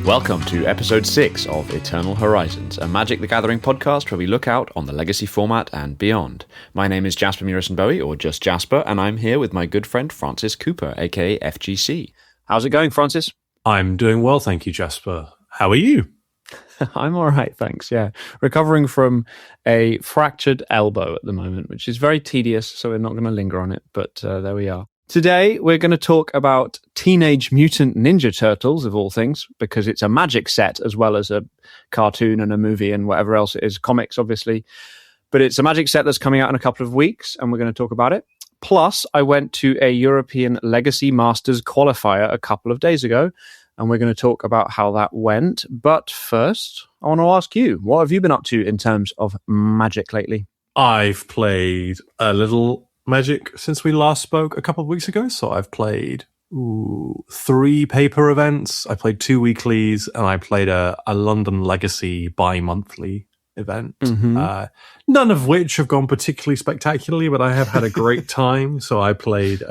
Welcome to episode 6 of Eternal Horizons, a Magic the Gathering podcast where we look out on the legacy format and beyond. My name is Jasper Bowie, or just Jasper, and I'm here with my good friend Francis Cooper, aka FGC. How's it going, Francis? I'm doing well, thank you, Jasper. How are you? I'm all right, thanks, yeah. Recovering from a fractured elbow at the moment, which is very tedious, so we're not going to linger on it, but there we are. Today, we're going to talk about Teenage Mutant Ninja Turtles, of all things, because it's a magic set as well as a cartoon and a movie and whatever else it is, comics, obviously. But it's a magic set that's coming out in a couple of weeks, and we're going to talk about it. Plus, I went to a European Legacy Masters qualifier a couple of days ago, and we're going to talk about how that went. But first, I want to ask you, what have you been up to in terms of Magic lately? I've played a little Magic since we last spoke a couple of weeks ago. So I've played 3 paper events, I played 2 weeklies, and I played a London Legacy bi-monthly event. None of which have gone particularly spectacularly, but I have had a great time. So I played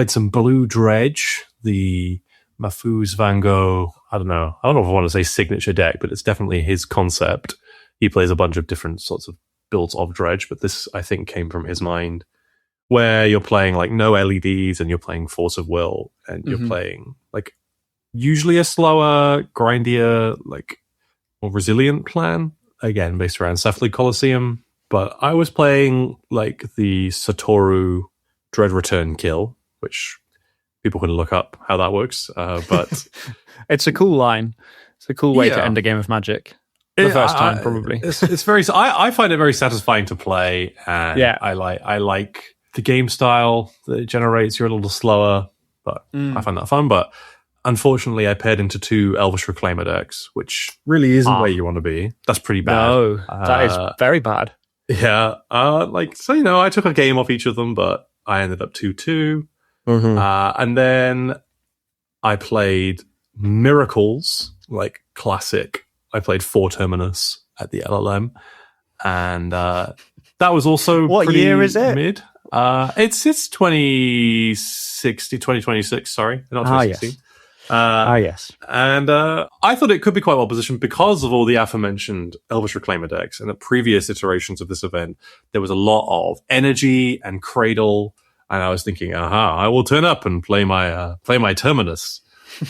some Blue Dredge, the Mahfouz Van Gogh, I don't know if I want to say signature deck, but it's definitely his concept. He plays a bunch of different sorts of builds of Dredge, but this, I think, came from his mind, where you're playing like no LEDs and you're playing Force of Will, and you're playing like usually a slower, grindier, like more resilient plan, again, based around Cephalid Coliseum. But I was playing like the Satoru Dread Return Kill, which people can look up how that works. But it's a cool line. It's a cool way to end a game of Magic. The first time, probably. It's very. I find it very satisfying to play, and I like the game style that it generates. You're a little slower, but I find that fun. But unfortunately, I paired into 2 Elvish Reclaimer decks, which really isn't where you want to be. That's pretty bad. No, that is very bad. Yeah, I took a game off each of them, but I ended up 2-2. And then I played Miracles, like classic. I played 4 Terminus at the LLM, and that was also what year is it? Mid. It's 2026, sorry, not 2016. Yes. And I thought it could be quite well positioned because of all the aforementioned Elvish Reclaimer decks. And at previous iterations of this event, there was a lot of energy and Cradle, and I was thinking, I will turn up and play my Terminus,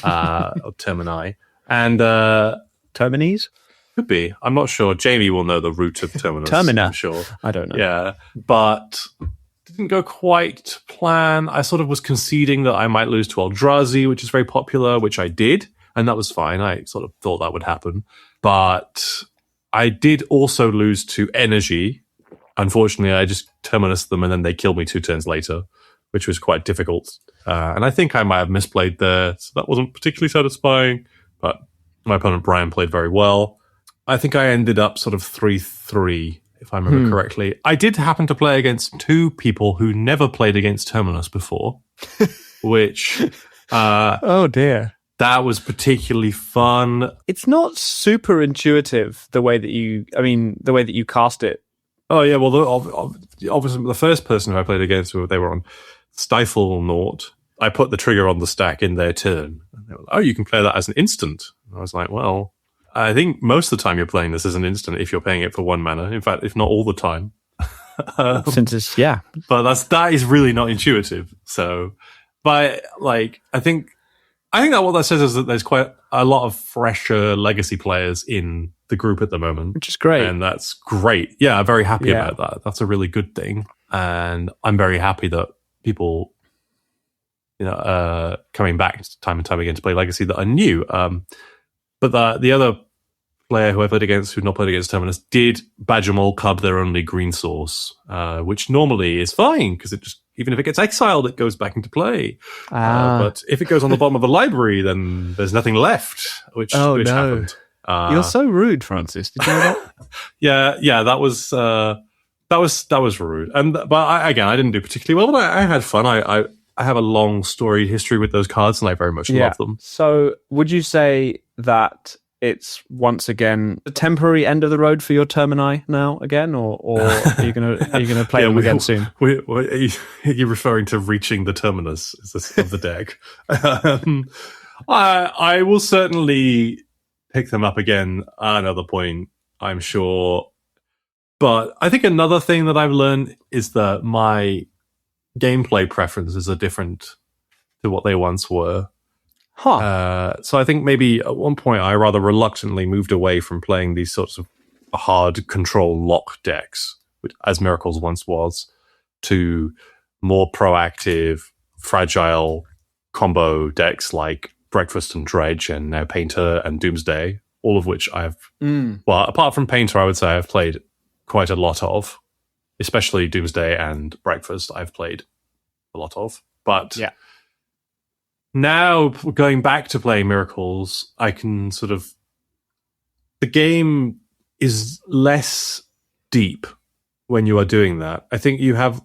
or Termini, and Terminis? Could be. I'm not sure. Jamie will know the root of Terminus. Termina. I'm sure. I don't know. Yeah. But didn't go quite to plan. I sort of was conceding that I might lose to Eldrazi, which is very popular, which I did. And that was fine. I sort of thought that would happen. But I did also lose to Energy. Unfortunately, I just Terminus them and then they killed me 2 turns later, which was quite difficult. And I think I might have misplayed there. So that wasn't particularly satisfying. But my opponent Brian played very well. I think I ended up sort of 3-3, if I remember correctly. I did happen to play against 2 people who never played against Terminus before, which oh dear, that was particularly fun. It's not super intuitive the way that you cast it. Oh yeah, well, obviously the first person who I played against, they were on Stifle Naught. I put the trigger on the stack in their turn. And they were like, you can play that as an instant. And I was like, well, I think most of the time you're playing this as an instant if you're playing it for 1 mana. In fact, if not all the time. Since it's, But that is really not intuitive. So, but like, I think that what that says is that there's quite a lot of fresher legacy players in the group at the moment. Which is great. And that's great. Yeah, I'm very happy about that. That's a really good thing. And I'm very happy that people, coming back time and time again to play Legacy that are new. But the other player who I played against, who'd not played against Terminus, did Badgermole Cub their only green source, which normally is fine, because it just, even if it gets exiled, it goes back into play. But if it goes on the bottom of the library, then there's nothing left, which happened. You're so rude, Francis. Did you know that? yeah, that was rude. But I didn't do particularly well, but I had fun. I have a long storied history with those cards, and I very much love them. So would you say that it's once again a temporary end of the road for your Termini now again, or are you gonna play them again soon? Are you referring to reaching the terminus of the deck? I will certainly pick them up again at another point, I'm sure. But I think another thing that I've learned is that my gameplay preferences are different to what they once were. So I think maybe at one point I rather reluctantly moved away from playing these sorts of hard control lock decks, as Miracles once was, to more proactive, fragile combo decks like Breakfast and Dredge and now Painter and Doomsday, all of which I've... Well, apart from Painter, I would say I've played quite a lot of, especially Doomsday and Breakfast I've played a lot of. But now, going back to playing Miracles, I can sort of... The game is less deep when you are doing that. I think you have...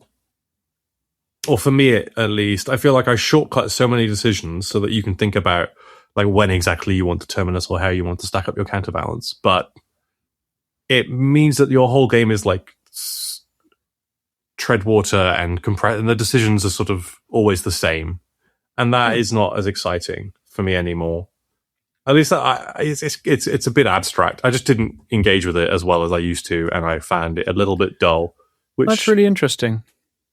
Or for me, at least, I feel like I shortcut so many decisions so that you can think about like when exactly you want to terminus or how you want to stack up your counterbalance. But it means that your whole game is like tread water and compress, and the decisions are sort of always the same. And that is not as exciting for me anymore. At least it's a bit abstract. I just didn't engage with it as well as I used to, and I found it a little bit dull. That's really interesting.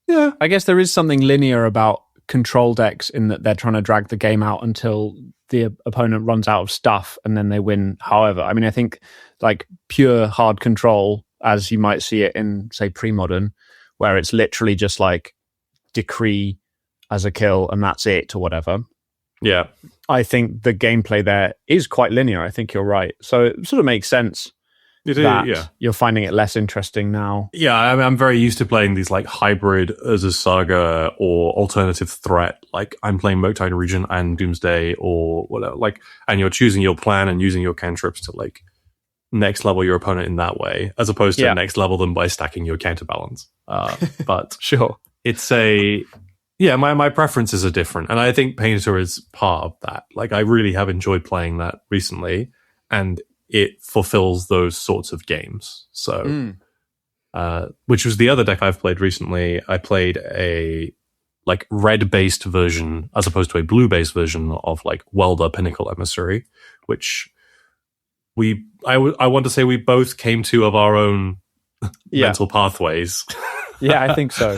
Yeah. I guess there is something linear about control decks in that they're trying to drag the game out until the opponent runs out of stuff and then they win however. I mean, I think like pure hard control, as you might see it in, say, pre-modern, where it's literally just like decree as a kill and that's it or whatever. Yeah. I think the gameplay there is quite linear. I think you're right. So it sort of makes sense. You're finding it less interesting now. Yeah, I mean, I'm very used to playing these like hybrid as a saga or alternative threat. Like I'm playing Murktide Region and Doomsday or whatever. Like, and you're choosing your plan and using your cantrips to like next level your opponent in that way, as opposed to next level them by stacking your counterbalance. But sure, it's my preferences are different, and I think Painter is part of that. Like, I really have enjoyed playing that recently, and it fulfills those sorts of games. So, which was the other deck I've played recently. I played a like red-based version as opposed to a blue-based version of like Welder Pinnacle Emissary, which I want to say we both came to of our own mental pathways. Yeah, I think so.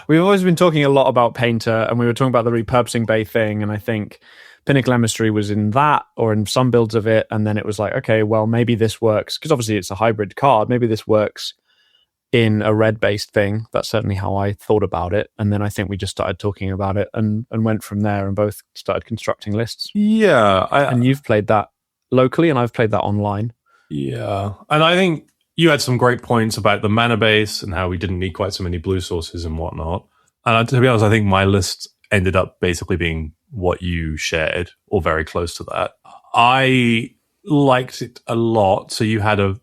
We've always been talking a lot about Painter, and we were talking about the repurposing bay thing, and I think Pinnacle Emissary was in that, or in some builds of it, and then it was like, okay, well, maybe this works, because obviously it's a hybrid card, maybe this works in a red-based thing. That's certainly how I thought about it, and then I think we just started talking about it, and went from there, and both started constructing lists. Yeah. And you've played that locally, and I've played that online. Yeah, and I think you had some great points about the mana base, and how we didn't need quite so many blue sources and whatnot. And to be honest, I think my list ended up basically being what you shared, or very close to that. I liked it a lot. So you had a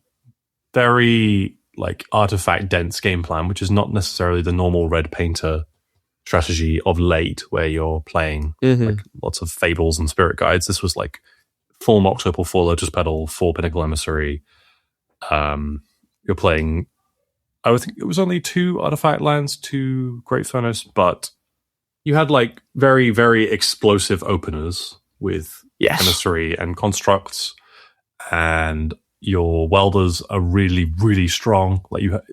very like artifact dense game plan, which is not necessarily the normal red Painter strategy of late, where you're playing like lots of fables and spirit guides. This was like full Mox Opal, full Lotus Petal, full Pinnacle Emissary. You're playing, I would think it was only 2 artifact lands, 2 Great Furnace, but you had like very, very explosive openers with Emissary and constructs, and your welders are really, really strong.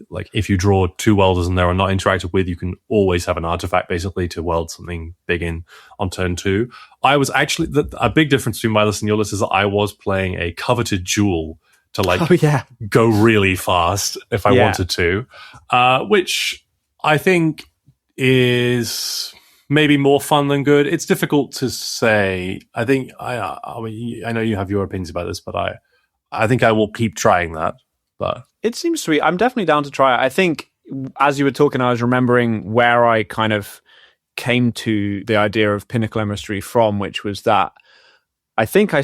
Like if you draw 2 welders and they are not interacted with, you can always have an artifact basically to weld something big in on turn 2. I was actually a big difference between my list and your list is that I was playing a coveted jewel to like go really fast if I wanted to, which I think is maybe more fun than good. It's difficult to say. I think I know you have your opinions about this, but I think I will keep trying that. But it seems sweet. I'm definitely down to try it. I think as you were talking, I was remembering where I kind of came to the idea of Pinnacle Emissary from, which was that I think I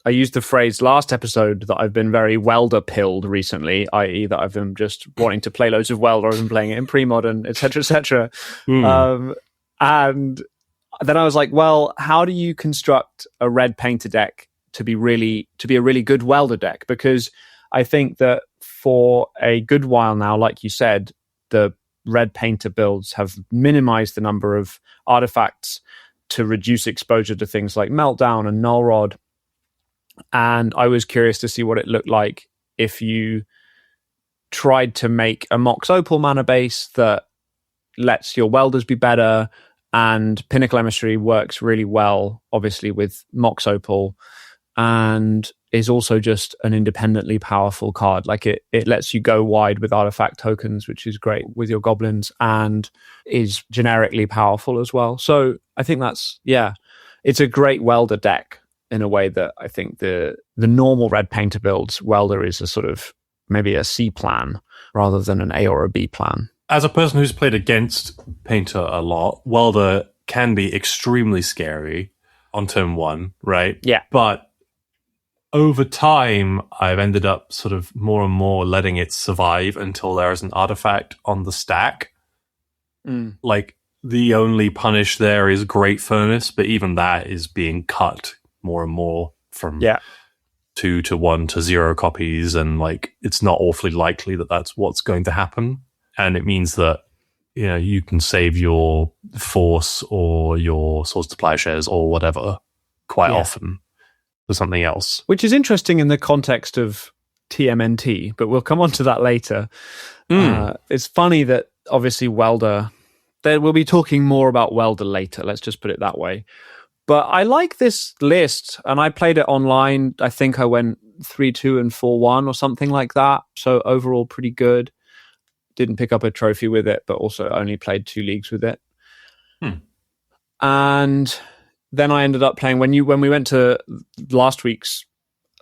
used the phrase last episode that I've been very welder pilled recently, i.e. that I've been just wanting to play loads of welder, I've been playing it in pre-modern, etc., etc. And then I was like, well, how do you construct a red Painter deck to be a really good welder deck? Because I think that for a good while now, like you said, the red Painter builds have minimized the number of artifacts to reduce exposure to things like Meltdown and Null Rod. And I was curious to see what it looked like if you tried to make a Mox Opal mana base that lets your welders be better, and Pinnacle Emissary works really well, obviously, with Mox Opal, and is also just an independently powerful card. Like it lets you go wide with artifact tokens, which is great with your goblins, and is generically powerful as well. So I think it's a great welder deck in a way that I think the normal red painter builds, welder is a sort of maybe a C plan rather than an A or a B plan. As a person who's played against painter a lot, welder can be extremely scary on turn 1, right? Yeah. But over time, I've ended up sort of more and more letting it survive until there is an artifact on the stack. Like, the only punish there is Great Furnace, but even that is being cut more and more from 2 to 1 to 0 copies, and like it's not awfully likely that that's what's going to happen. And it means that, you know, you can save your force or your swords to plowshares or whatever quite often for something else. Which is interesting in the context of TMNT, but we'll come on to that later. It's funny that obviously Welder, we'll be talking more about Welder later, let's just put it that way. But I like this list, and I played it online. I think I went 3-2 and 4-1 or something like that. So overall pretty good. Didn't pick up a trophy with it, but also only played 2 leagues with it. And then I ended up playing, when we went to last week's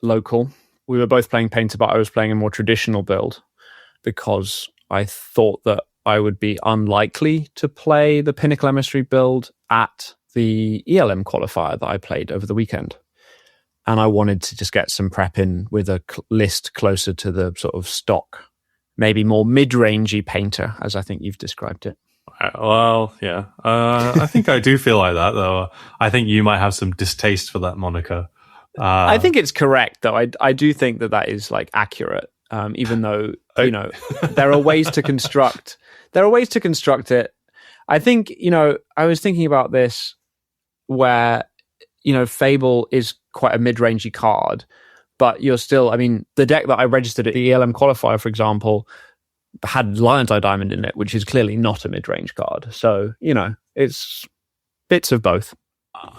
local, we were both playing painter, but I was playing a more traditional build because I thought that I would be unlikely to play the Pinnacle Emissary build at the ELM qualifier that I played over the weekend. And I wanted to just get some prep in with a list closer to the sort of stock, maybe more mid-rangey painter, as I think you've described it. Well, yeah. I think I do feel like that, though. I think you might have some distaste for that moniker. I think it's correct, though. I do think that is like accurate, even though, you know, there are ways to construct. There are ways to construct it. I think, you know, I was thinking about this where, you know, Fable is quite a mid-rangey card, but you're still, I mean, the deck that I registered at the ELM qualifier, for example, had Lion's Eye Diamond in it, which is clearly not a mid-range card. So, you know, it's bits of both.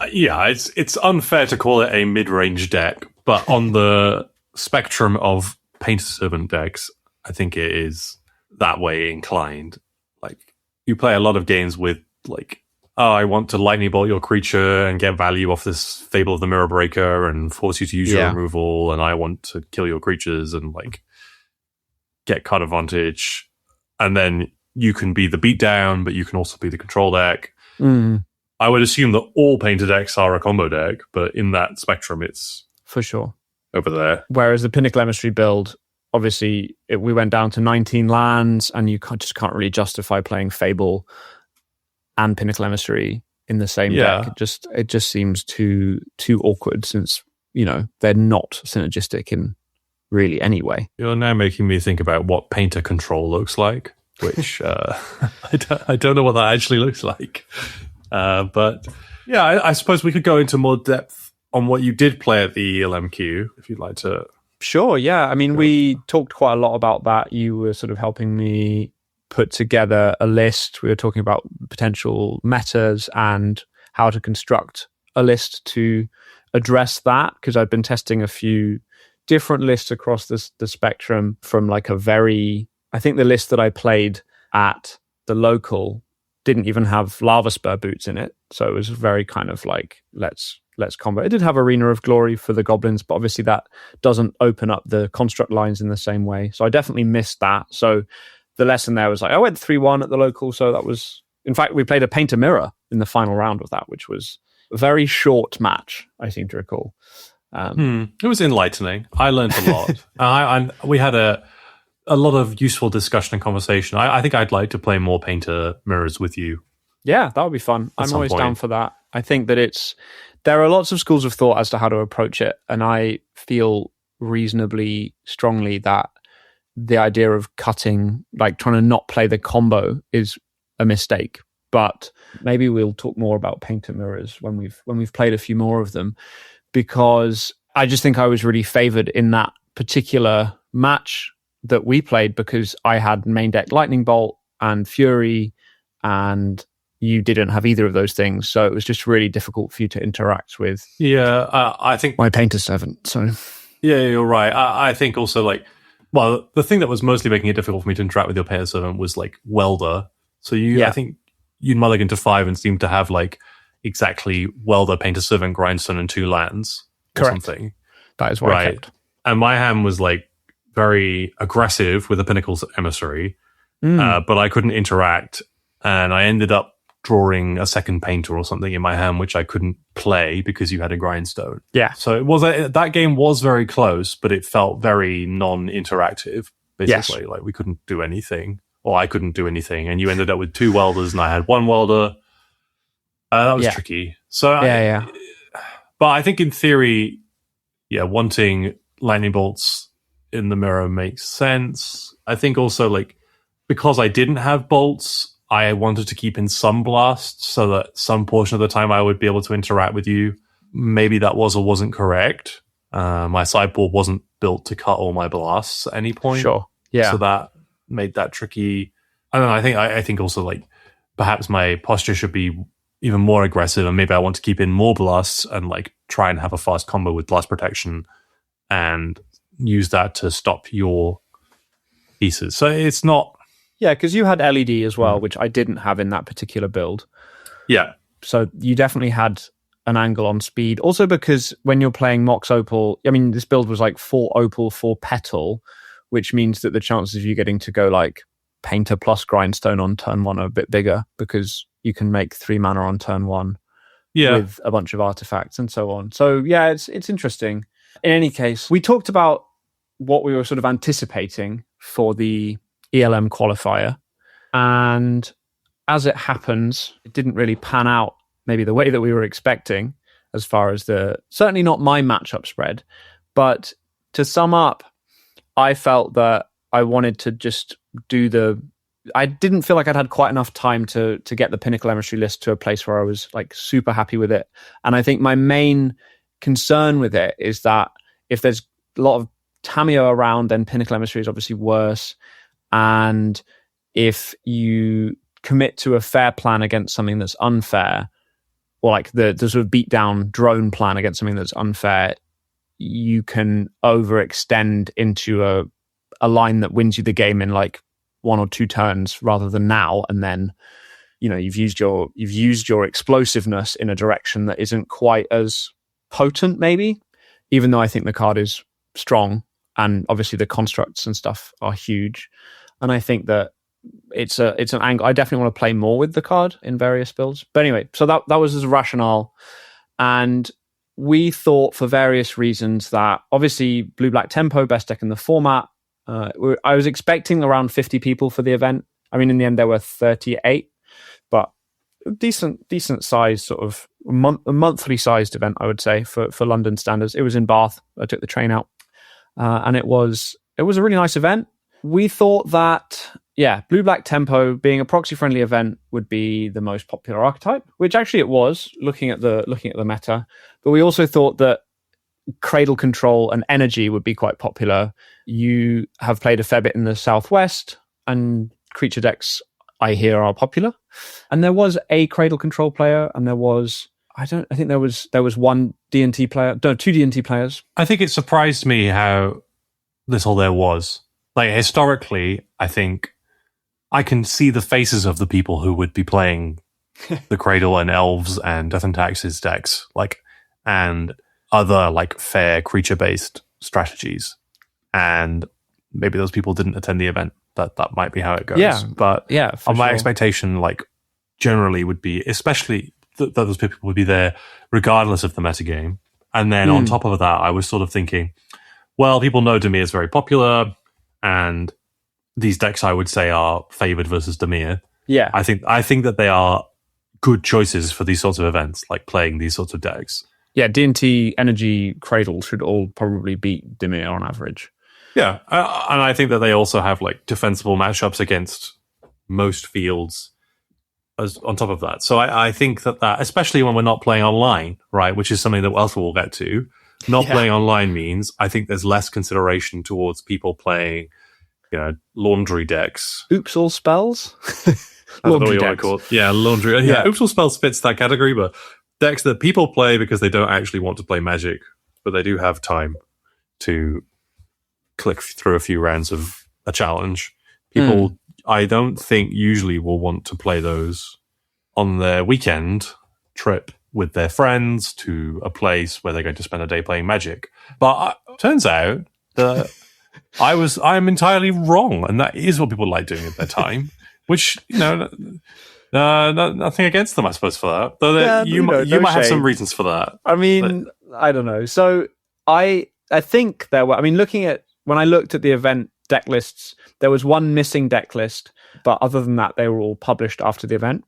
It's unfair to call it a mid-range deck, but on the spectrum of Painter Servant decks, I think it is that way inclined. Like, you play a lot of games with, like, oh, I want to lightning bolt your creature and get value off this Fable of the Mirror Breaker and force you to use your removal, and I want to kill your creatures and, like, get card advantage. And then you can be the beatdown, but you can also be the control deck. I would assume that all painter decks are a combo deck, but in that spectrum, it's for sure over there. Whereas the Pinnacle Emissary build, obviously, we went down to 19 lands, and you just can't really justify playing Fable and Pinnacle Emissary in the same deck. It just seems too awkward, since, you know, they're not synergistic in really any way. You're now making me think about what painter control looks like, which I don't know what that actually looks like. But yeah, I suppose we could go into more depth on what you did play at the ELMQ, if you'd like to. Sure, yeah. I mean, we talked quite a lot about that. You were sort of helping me put together a list. We were talking about potential metas and how to construct a list to address that, because I've been testing a few different lists across the spectrum, from like I think the list that I played at the local didn't even have Lava Spur boots in it. So it was very kind of like, let's combo. It did have Arena of Glory for the goblins, but obviously that doesn't open up the construct lines in the same way. So I definitely missed that. So the lesson there was like, I went 3-1 at the local. So that was, in fact, we played a Painter Mirror in the final round of that, which was a very short match, I seem to recall. It was enlightening. I learned a lot. We had a lot of useful discussion and conversation. I think I'd like to play more Painter Mirrors with you. Yeah, that would be fun. I'm always down for that. I think that there are lots of schools of thought as to how to approach it, and I feel reasonably strongly that the idea of cutting, like trying to not play the combo, is a mistake, but maybe we'll talk more about painter mirrors when we've played a few more of them, because I just think I was really favored in that particular match that we played, because I had main deck Lightning Bolt and Fury, and you didn't have either of those things, so it was just really difficult for you to interact with. Yeah, I think my painter servant. So yeah, you're right. I think also like, well, the thing that was mostly making it difficult for me to interact with your painter servant was like Welder. So I think you mulligan to 5 and seem to have like exactly Welder, painter servant, grindstone, and 2 lands or something. That is what I kept. And my hand was like very aggressive with a Pinnacle Emissary, but I couldn't interact, and I ended up drawing a second painter or something in my hand, which I couldn't play because you had a grindstone. Yeah. So it was that game was very close, but it felt very non-interactive. Basically, like we couldn't do anything, or I couldn't do anything, and you ended up with 2 welders, and I had 1 welder. That was tricky. So but I think in theory, wanting lightning bolts in the mirror makes sense. I think also like because I didn't have bolts, I wanted to keep in some blasts so that some portion of the time I would be able to interact with you. Maybe that was or wasn't correct. My sideboard wasn't built to cut all my blasts at any point. Sure. Yeah. So that made that tricky. I don't know. I think also like perhaps my posture should be even more aggressive, and maybe I want to keep in more blasts and like try and have a fast combo with blast protection and use that to stop your pieces. So it's not. Yeah, because you had LED as well, which I didn't have in that particular build. Yeah. So you definitely had an angle on speed. Also because when you're playing Mox Opal, I mean, this build was like 4 Opal, 4 Petal, which means that the chances of you getting to go like Painter plus Grindstone on turn 1 are a bit bigger, because you can make 3 mana on turn 1 with a bunch of artifacts and so on. So yeah, it's interesting. In any case, we talked about what we were sort of anticipating for the ELM qualifier, and as it happens, it didn't really pan out maybe the way that we were expecting, as far as certainly not my matchup spread. But to sum up, I felt that I wanted to just I didn't feel like I'd had quite enough time to get the Pinnacle Emissary list to a place where I was like super happy with it. And I think my main concern with it is that if there's a lot of Tamiyo around, then Pinnacle Emissary is obviously worse. And if you commit to a fair plan against something that's unfair, or like the sort of beat down drone plan against something that's unfair, you can overextend into a line that wins you the game in like 1 or 2 turns rather than now. And then, you've used your explosiveness in a direction that isn't quite as potent, maybe, even though I think the card is strong. And obviously the constructs and stuff are huge. And I think that it's an angle. I definitely want to play more with the card in various builds. But anyway, so that was his rationale. And we thought for various reasons that obviously blue-black tempo, best deck in the format. I was expecting around 50 people for the event. I mean, in the end, there were 38, but decent size, sort of a monthly sized event, I would say, for London standards. It was in Bath. I took the train out. And it was a really nice event. We thought that, blue-black tempo being a proxy-friendly event would be the most popular archetype, which actually it was, looking at the meta. But we also thought that Cradle Control and Energy would be quite popular. You have played a fair bit in the Southwest, and creature decks, I hear, are popular. And there was a Cradle Control player, and there was... I think there was 1 D&T player, no, 2 D&T players. I think it surprised me how little there was. Like, historically, I think I can see the faces of the people who would be playing the Cradle and Elves and Death and Taxes decks, like, and other, like, fair creature-based strategies. And maybe those people didn't attend the event. That might be how it goes. Yeah. But my sure. expectation, like, generally would be, especially... that those people would be there regardless of the metagame. And then on top of that, I was sort of thinking, well, people know Dimir is very popular, and these decks, I would say, are favored versus Dimir. Yeah. I think that they are good choices for these sorts of events, like playing these sorts of decks. Yeah, D&T Energy Cradle should all probably beat Dimir on average. Yeah, and I think that they also have like defensible matchups against most fields. as on top of that. So I think that especially when we're not playing online, right, which is something that else we'll get to, not playing online means I think there's less consideration towards people playing, laundry decks. Oops, all spells? Laundry decks. Yeah, laundry. Yeah, Oops, all spells fits that category, but decks that people play because they don't actually want to play Magic, but they do have time to click through a few rounds of a challenge. People, I don't think, usually will want to play those on their weekend trip with their friends to a place where they're going to spend a day playing Magic. But turns out that I'm entirely wrong, and that is what people like doing at their time. Which nothing against them, I suppose, for that. Though you might have some reasons for that. I mean, I don't know. So I think there were. I mean, when I looked at the event deck lists, there was one missing deck list, but other than that, they were all published after the event,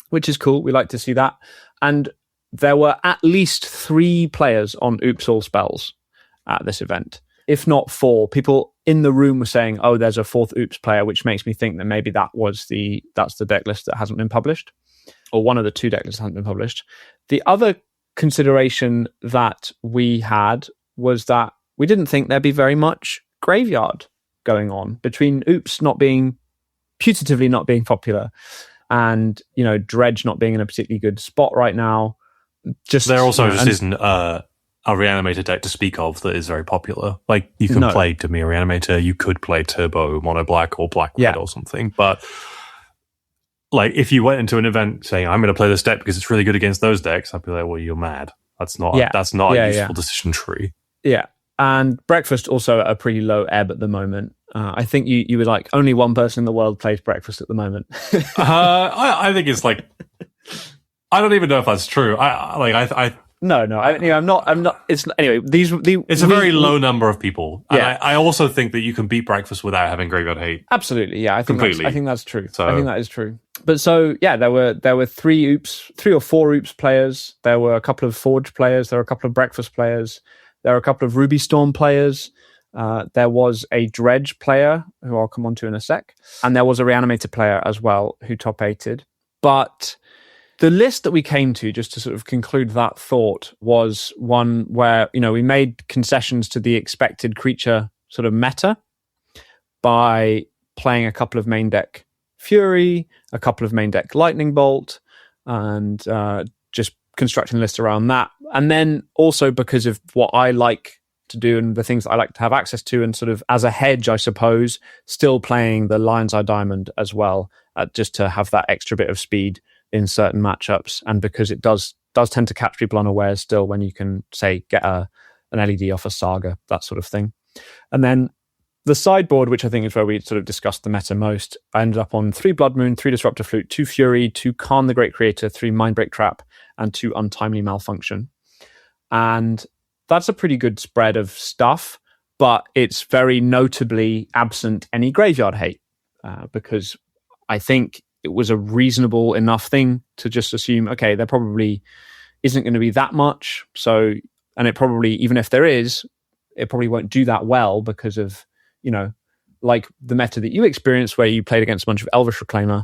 which is cool. We like to see that. And there were at least 3 players on Oops All Spells at this event, if not 4. People in the room were saying, "Oh, there's a 4th Oops player," which makes me think that maybe that's the deck list that hasn't been published, or one of the 2 deck lists that hasn't been published. The other consideration that we had was that we didn't think there'd be very much graveyard going on between Oops putatively not being popular and Dredge not being in a particularly good spot right now. There also isn't a reanimator deck to speak of that is very popular. Like, you can play Derby Reanimator, you could play Turbo Mono Black or Black Red or something, but like, if you went into an event saying, "I'm going to play this deck because it's really good against those decks," I'd be like, "Well, you're mad. That's not a useful decision tree." Yeah. And Breakfast also at a pretty low ebb at the moment. I think you were like, only one person in the world plays Breakfast at the moment. I think it's like, I don't even know if that's true. No. I'm not. It's anyway. It's a very low number of people. Yeah. And I also think that you can beat Breakfast without having Graveyard Hate. Absolutely. Yeah. I think that's true. So, I think that is true. But so yeah, there were 3 or 4 Oops players. There were a couple of Forge players. There were a couple of Breakfast players. There were a couple of Ruby Storm players. There was a Dredge player who I'll come on to in a sec, and there was a Reanimator player as well who top 8'd. But the list that we came to, just to sort of conclude that thought, was one where, we made concessions to the expected creature sort of meta by playing a couple of main deck Fury, a couple of main deck Lightning Bolt, and just constructing a list around that. And then also because of what I like to do and the things that I like to have access to, and sort of as a hedge, I suppose, still playing the Lion's Eye Diamond as well, just to have that extra bit of speed in certain matchups, and because it does tend to catch people unawares still when you can, say, get an LED off a Saga, that sort of thing. And then the sideboard, which I think is where we sort of discussed the meta most, I ended up on 3 Blood Moon, 3 Disruptor Flute, 2 Fury, 2 Khan the Great Creator, 3 Mindbreak Trap, and 2 Untimely Malfunction. And that's a pretty good spread of stuff, but it's very notably absent any graveyard hate, because I think it was a reasonable enough thing to just assume, okay, there probably isn't going to be that much. So, and it probably, even if there is, it probably won't do that well because of, like the meta that you experienced where you played against a bunch of Elvish Reclaimer.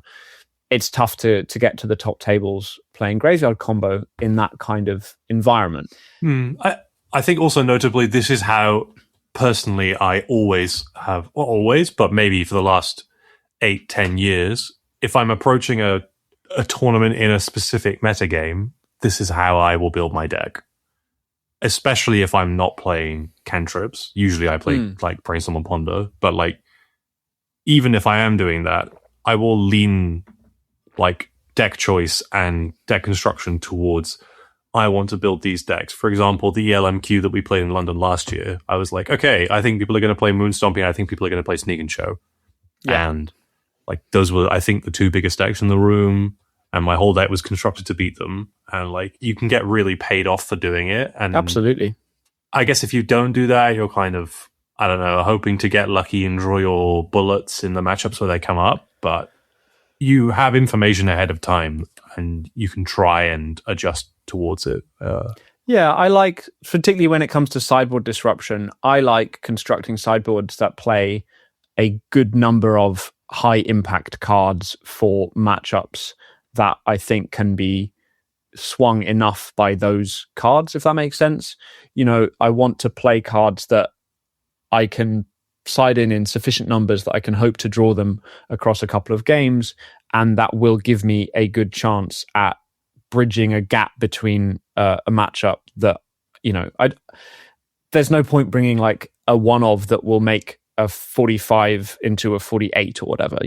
It's tough to get to the top tables playing graveyard combo in that kind of environment. I think also notably, this is how personally I always have, not always, but maybe for the last 8-10 years, if I'm approaching a tournament in a specific metagame, this is how I will build my deck. Especially if I'm not playing cantrips. Usually I play like Brainstorm and Ponder, but like, even if I am doing that, I will lean like deck choice and deck construction towards, I want to build these decks. For example, the ELMQ that we played in London last year, I was like, okay, I think people are going to play Moonstomping. I think people are going to play Sneak and Show. Yeah. And like, those were, I think, the 2 biggest decks in the room. And my whole deck was constructed to beat them. And like, you can get really paid off for doing it. And absolutely. I guess if you don't do that, you're kind of, I don't know, hoping to get lucky and draw your bullets in the matchups where they come up. But you have information ahead of time and you can try and adjust towards it. Yeah, I like, particularly when it comes to sideboard disruption, I like constructing sideboards that play a good number of high impact cards for matchups that I think can be swung enough by those cards, if that makes sense. I want to play cards that I can side in sufficient numbers that I can hope to draw them across a couple of games, and that will give me a good chance at bridging a gap between a matchup that, there's no point bringing like a one of that will make a 45 into a 48 or whatever.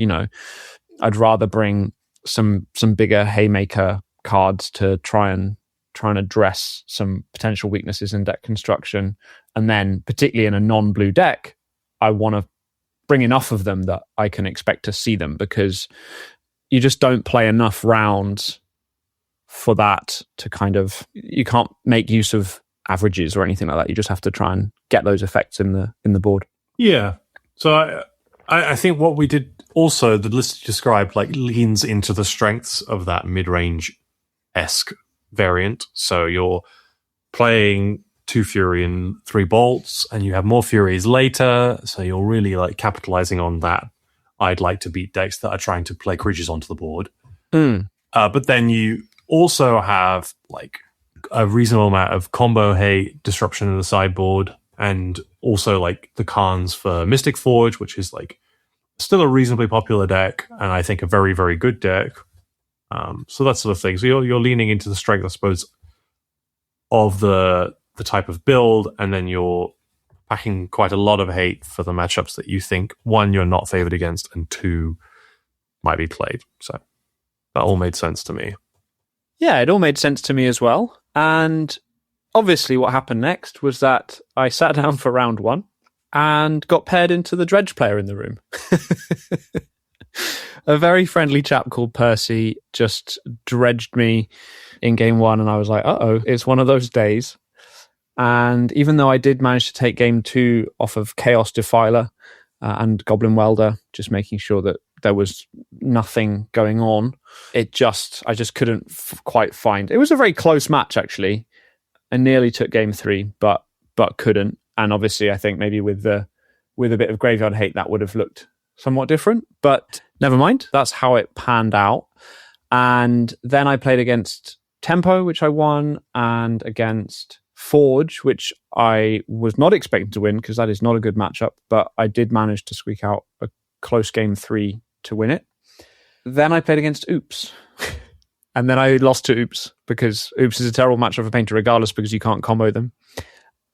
I'd rather bring some bigger haymaker cards to try and address some potential weaknesses in deck construction. And then particularly in a non-blue deck, I want to bring enough of them that I can expect to see them, because you just don't play enough rounds for that to you can't make use of averages or anything like that. You just have to try and get those effects in the board. Yeah. So I think what we did also, the list you described, like leans into the strengths of that mid-range-esque variant. So you're playing 2 Fury and 3 Bolts, and you have more Furies later, so you're really like capitalizing on that. I'd like to beat decks that are trying to play creatures onto the board. But then you also have like a reasonable amount of combo hate, disruption in the sideboard, and also like the Khans for Mystic Forge, which is like still a reasonably popular deck, and I think a very, very good deck. So that sort of thing. So you're leaning into the strength, I suppose, of the type of build, and then you're packing quite a lot of hate for the matchups that you think, 1, you're not favored against, and 2, might be played. So that all made sense to me. Yeah, it all made sense to me as well. And obviously what happened next was that I sat down for round 1 and got paired into the Dredge player in the room. A very friendly chap called Percy just dredged me in game 1, and I was like, uh-oh, it's one of those days. And even though I did manage to take game 2 off of Chaos Defiler and Goblin Welder, just making sure that there was nothing going on, I just couldn't quite find. It was a very close match, actually. I nearly took game 3, but couldn't. And obviously, I think maybe with a bit of graveyard hate, that would have looked somewhat different. But never mind. That's how it panned out. And then I played against Tempo, which I won, and against Forge, which I was not expecting to win, because that is not a good matchup, but I did manage to squeak out a close game 3 to win it. Then I played against Oops. And then I lost to Oops, because Oops is a terrible matchup for Painter regardless, because you can't combo them.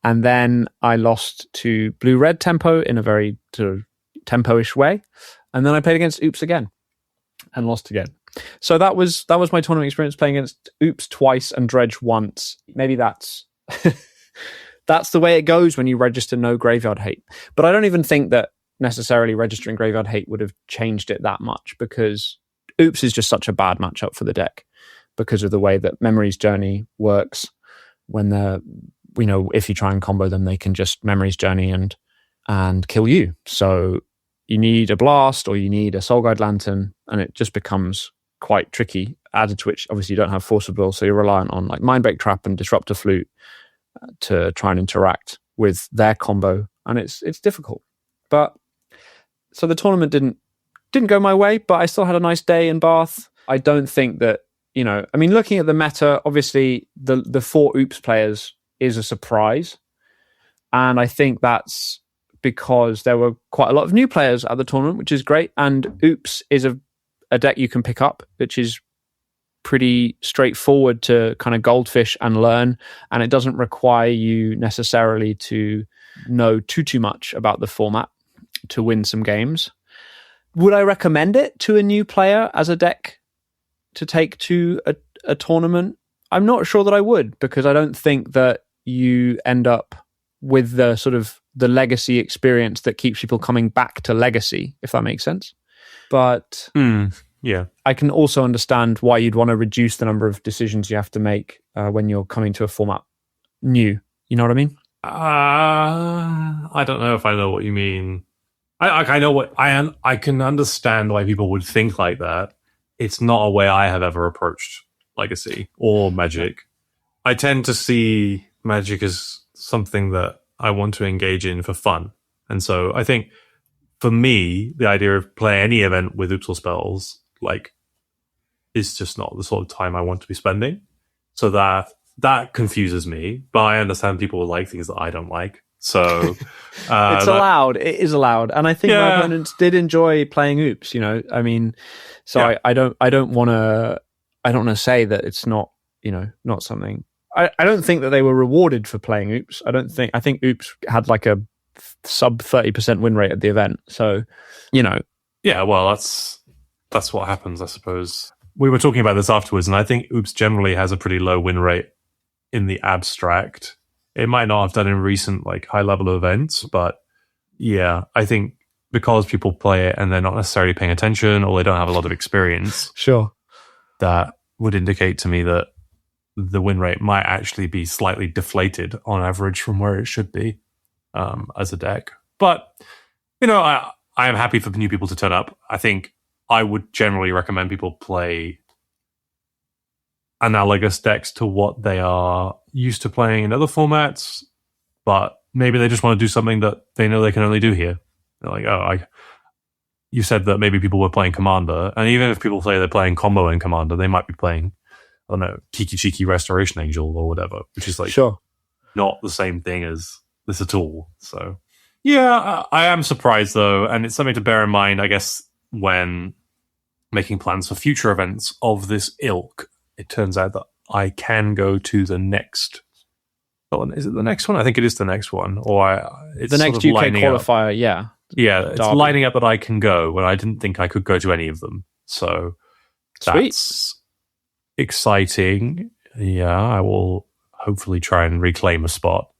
And then I lost to Blue-Red Tempo in a very sort of tempo-ish way. And then I played against Oops again and lost again. So that was my tournament experience, playing against Oops twice and Dredge once. Maybe that's that's the way it goes when you register no graveyard hate. But I don't even think that necessarily registering graveyard hate would have changed it that much, because Oops is just such a bad matchup for the deck because of the way that Memory's Journey works. When if you try and combo them, they can just Memory's Journey and kill you. So you need a Blast or you need a Soul Guide Lantern, and it just becomes quite tricky. Added to which, obviously, you don't have Force of Will, so you're reliant on like Mindbreak Trap and Disruptor Flute to try and interact with their combo, and it's difficult. But so the tournament didn't go my way, but I still had a nice day in Bath. I don't think that, looking at the meta, obviously the 4 Oops players is a surprise, and I think that's because there were quite a lot of new players at the tournament, which is great. And Oops is a deck you can pick up, which is pretty straightforward to kind of goldfish and learn, and it doesn't require you necessarily to know too much about the format to win some games. Would I recommend it to a new player as a deck to take to a tournament? I'm not sure that I would, because I don't think that you end up with the sort of the legacy experience that keeps people coming back to Legacy, if that makes sense. But yeah, I can also understand why you'd want to reduce the number of decisions you have to make when you're coming to a format new. You know what I mean? I don't know if I know what you mean. I know what I can understand why people would think like that. It's not a way I have ever approached Legacy or Magic. I tend to see Magic as something that I want to engage in for fun. And so I think for me, the idea of playing any event with Oops or spells, like, is just not the sort of time I want to be spending. So that confuses me, but I understand people will like things that I don't like. So it's allowed. It is allowed, and I think my opponents did enjoy playing Oops. I mean, so I don't want to say that it's not not something. I don't think that they were rewarded for playing Oops. I think Oops had like a sub 30% win rate at the event. So yeah, well, that's what happens, I suppose. We were talking about this afterwards, and I think Oops generally has a pretty low win rate in the abstract. It might not have done in recent like high level events, but yeah, I think because people play it and they're not necessarily paying attention or they don't have a lot of experience, sure, that would indicate to me that the win rate might actually be slightly deflated on average from where it should be as a deck. But I am happy for new people to turn up. I think I would generally recommend people play analogous decks to what they are used to playing in other formats, but maybe they just want to do something that they know they can only do here. They're like, you said that maybe people were playing Commander, and even if people say they're playing combo in Commander, they might be playing, I don't know, Tiki Chiki Restoration Angel or whatever, which is like not the same thing as this at all. So yeah, I am surprised though, and it's something to bear in mind, I guess, when making plans for future events of this ilk. It turns out that I can go to the next. Is it the next one? I think it is the next one, or it's the next UK qualifier. Up. Yeah, it's Derby. lining up that I can go when I didn't think I could go to any of them. So that's exciting. Yeah, I will hopefully try and reclaim a spot.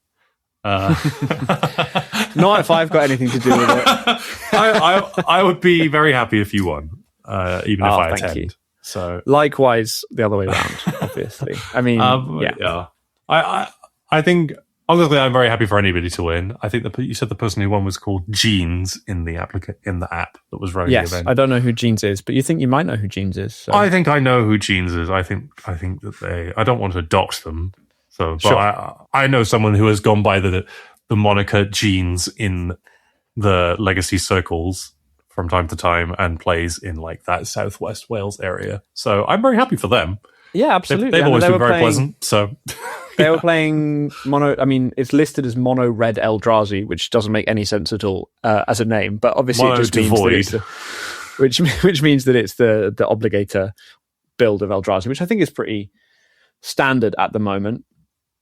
Not if I've got anything to do with it. I would be very happy if you won, even if I attend. You. So likewise, the other way around. Obviously, I mean, yeah. I think honestly, I'm very happy for anybody to win. I think you said the person who won was called Jeans in the app that was running the event. I don't know who Jeans is, but you think you might know who Jeans is. So. I think I know who Jeans is. I think that I don't want to dox them. So, but I know someone who has gone by the moniker Jeans in the Legacy circles from time to time and plays in like that Southwest Wales area. So I'm very happy for them. Yeah, absolutely. They've always been very pleasant. So they were playing mono. I mean, it's listed as mono red Eldrazi, which doesn't make any sense at all as a name. But obviously, it just means that which means that it's the obligator build of Eldrazi, which I think is pretty standard at the moment.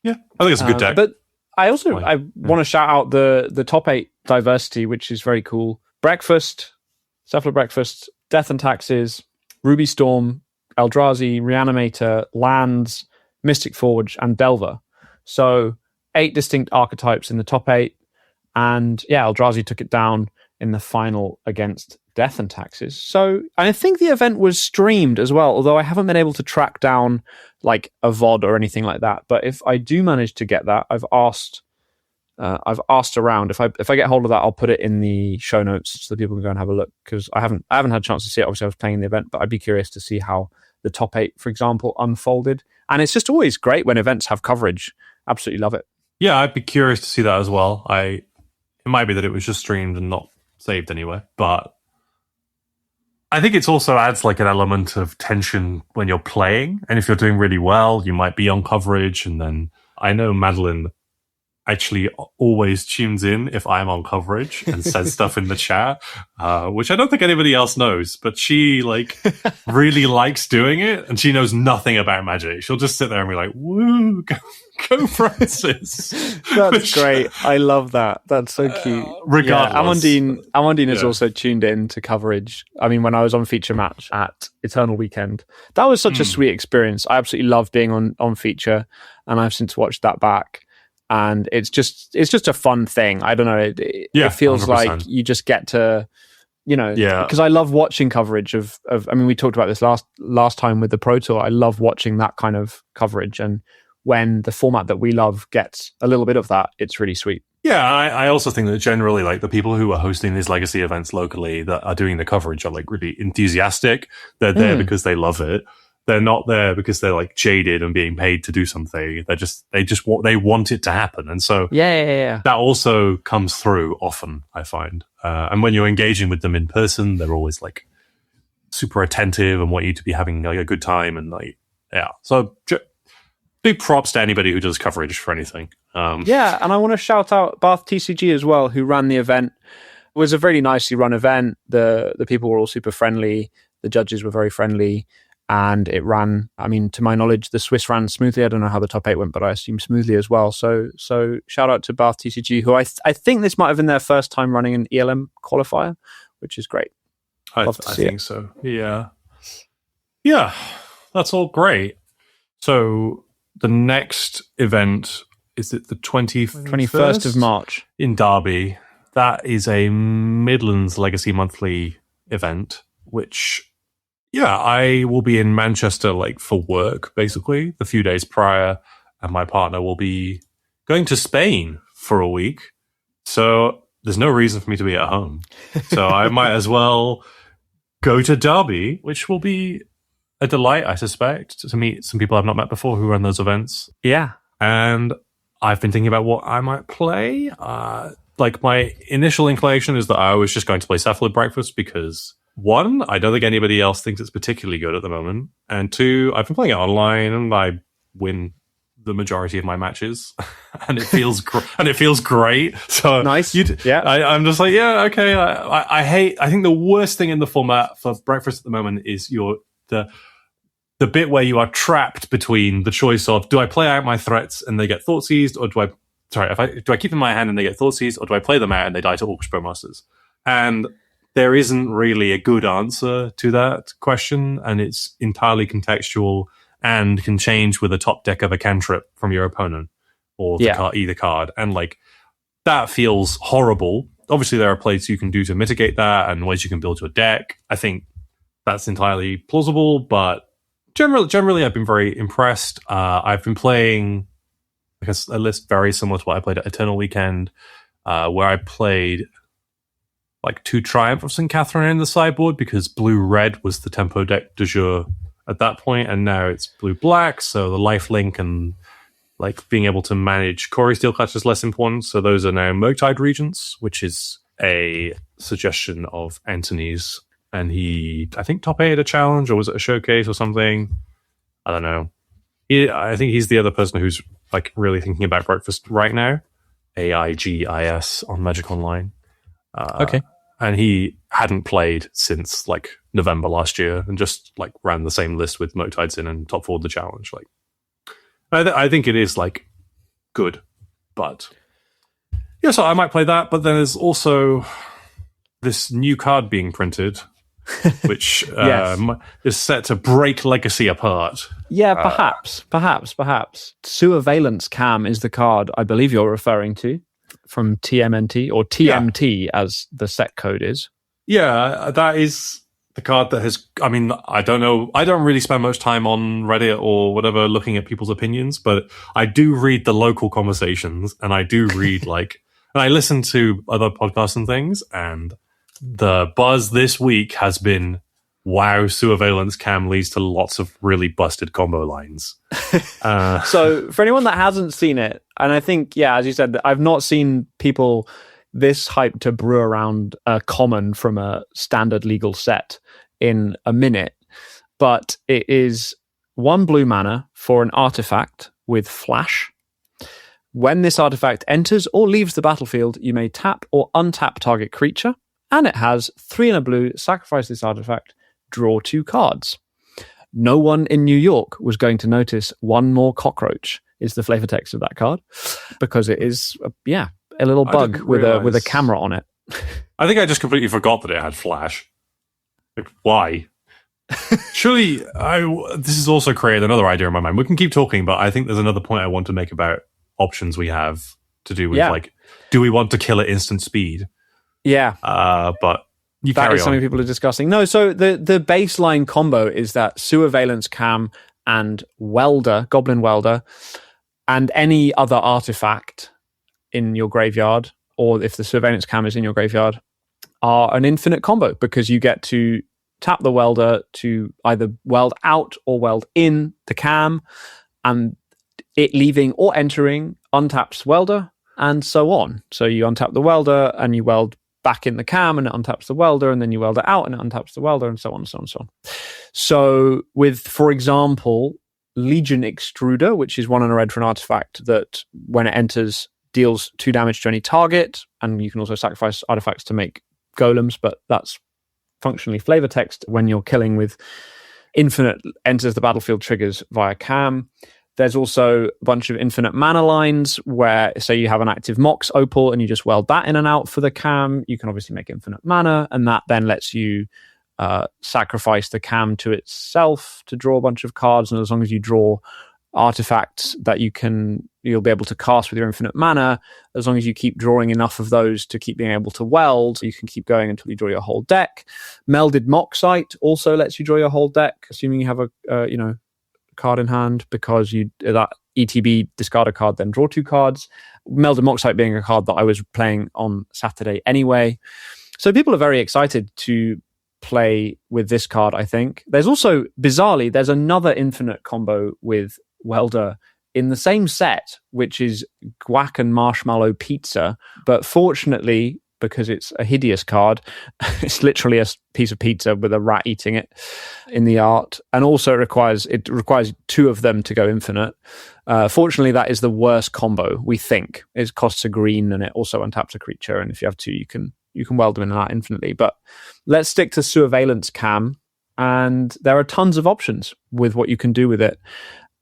Yeah, I think it's a good deck. But I want to shout out the top 8 diversity, which is very cool. Breakfast, Cephalo Breakfast, Death and Taxes, Ruby Storm, Eldrazi, Reanimator, Lands, Mystic Forge, and Delver. So 8 distinct archetypes in the top 8. And yeah, Eldrazi took it down in the final against Death and Taxes. So I think the event was streamed as well, although I haven't been able to track down like a VOD or anything like that. But if I do manage to get that, I've asked around. If I get hold of that, I'll put it in the show notes so that people can go and have a look, because I haven't had a chance to see it. Obviously, I was playing the event, but I'd be curious to see how the top 8, for example, unfolded. And it's just always great when events have coverage. Absolutely love it. Yeah, I'd be curious to see that as well. It might be that it was just streamed and not saved anywhere, but I think it also adds like an element of tension when you're playing. And if you're doing really well, you might be on coverage. And then I know Madeline actually always tunes in if I'm on coverage and says stuff in the chat, which I don't think anybody else knows, but she like really likes doing it, and she knows nothing about Magic. She'll just sit there and be like, woo, go Francis. That's great. I love that. That's so cute. Regardless. Amandine is also tuned in to coverage. I mean, when I was on Feature Match at Eternal Weekend, that was such a sweet experience. I absolutely love being on Feature, and I've since watched that back. And it's just a fun thing. I don't know. It feels 100%. Like you just get to, because I love watching coverage of. I mean, we talked about this last time with the Pro Tour. I love watching that kind of coverage, and when the format that we love gets a little bit of that, it's really sweet. Yeah, I also think that generally, like the people who are hosting these legacy events locally that are doing the coverage are like really enthusiastic. They're there because they love it. They're not there because they're like jaded and being paid to do something. They want it to happen. And so that also comes through often, I find. And when you're engaging with them in person, they're always like super attentive and want you to be having like a good time and like So big props to anybody who does coverage for anything. And I want to shout out Bath TCG as well, who ran the event. It was a really nicely run event. The people were all super friendly. The judges were very friendly. And it ran, I mean, to my knowledge, the Swiss ran smoothly. I don't know how the top 8 went, but I assume smoothly as well. So shout out to Bath TCG, who I think this might have been their first time running an ELM qualifier, which is great. I think so. Yeah. Yeah, that's all great. So the next event, is it the 21st of March? In Derby. That is a Midlands Legacy Monthly event, which... Yeah, I will be in Manchester like for work, basically, the few days prior, and my partner will be going to Spain for a week. So there's no reason for me to be at home. So I might as well go to Derby, which will be a delight, I suspect, to meet some people I've not met before who run those events. Yeah. And I've been thinking about what I might play. Like my initial inclination is that I was just going to play Cephalid Breakfast because... 1, I don't think anybody else thinks it's particularly good at the moment. And 2, I've been playing it online and I win the majority of my matches, and it feels great. So nice. I'm just like, yeah, okay. I think the worst thing in the format for Breakfast at the moment is the bit where you are trapped between the choice of do I play out my threats and they get thought seized, or do I keep them in my hand and they get thought seized, or do I play them out and they die to Orcish Bowmasters? And there isn't really a good answer to that question, and it's entirely contextual and can change with a top deck of a cantrip from your opponent or either card. And like that feels horrible. Obviously, there are plays you can do to mitigate that and ways you can build your deck. I think that's entirely plausible, but generally I've been very impressed. I've been playing a list very similar to what I played at Eternal Weekend, where I played like 2 Triumph of St. Catherine in the sideboard because blue-red was the tempo deck du jour at that point, and now it's blue-black, so the lifelink and like being able to manage Corey Steelcatcher is less important, so those are now Murktide Regents, which is a suggestion of Anthony's, and he, I think, top 8 at a challenge, or was it a showcase or something? I don't know. I think he's the other person who's like really thinking about Breakfast right now. AIGIS on Magic Online. Okay. And he hadn't played since like November last year and just like ran the same list with Murktides in and top 4'd the challenge. Like, I think it is like good, but yeah, so I might play that. But then there's also this new card being printed, which is set to break Legacy apart. Yeah, perhaps. Sewer-veillance Cam is the card I believe you're referring to. From TMNT or TMT as the set code is. Yeah, that is the card that has, I mean, I don't know. I don't really spend much time on Reddit or whatever looking at people's opinions, but I do read the local conversations and I do read and I listen to other podcasts and things, and the buzz this week has been, wow, Sewer-veillance Cam leads to lots of really busted combo lines. So for anyone that hasn't seen it, and I think, as you said, I've not seen people this hyped to brew around a common from a standard legal set in a minute, but it is 1 blue mana for an artifact with flash. When this artifact enters or leaves the battlefield, you may tap or untap target creature, and it has 3 and a blue, sacrifice this artifact, draw 2 cards. No one in New York was going to notice 1 more cockroach is the flavor text of that card, because it is a little bug with a camera on it. I think I just completely forgot that it had flash. Like, why? Surely this has also created another idea in my mind. We can keep talking, but I think there's another point I want to make about options we have to do with like, do we want to kill at instant speed? Yeah. But that is something people are discussing. No, so the baseline combo is that Sewer-veillance Cam and Welder, Goblin Welder, and any other artifact in your graveyard, or if the Sewer-veillance Cam is in your graveyard, are an infinite combo, because you get to tap the Welder to either weld out or weld in the Cam, and it leaving or entering untaps Welder, and so on. So you untap the Welder and you weld back in the cam and it untaps the welder, and then you weld it out and it untaps the welder, and so on and so on and so on. So with, for example, Legion Extruder, which is 1 and a red for an artifact that when it enters deals 2 damage to any target, and you can also sacrifice artifacts to make golems, but that's functionally flavor text when you're killing with infinite enters the battlefield triggers via cam. There's also a bunch of infinite mana lines where, say you have an active Mox Opal and you just weld that in and out for the cam. You can obviously make infinite mana, and that then lets you sacrifice the cam to itself to draw a bunch of cards. And as long as you draw artifacts that you'll be able to cast with your infinite mana, as long as you keep drawing enough of those to keep being able to weld, you can keep going until you draw your whole deck. Melded Moxite also lets you draw your whole deck, assuming you have a card in hand, because that ETB discard a card, then draw 2 cards. Melded Moxite being a card that I was playing on Saturday anyway. So people are very excited to play with this card, I think. There's also, bizarrely, there's another infinite combo with Welder in the same set, which is Guac and Marshmallow Pizza. But fortunately, because it's a hideous card, it's literally a piece of pizza with a rat eating it in the art. And also it requires 2 of them to go infinite. Fortunately, that is the worst combo, we think. It costs a green and it also untaps a creature. And if you have 2, you can weld them in and out infinitely. But let's stick to Sewer-veillance Cam. And there are tons of options with what you can do with it.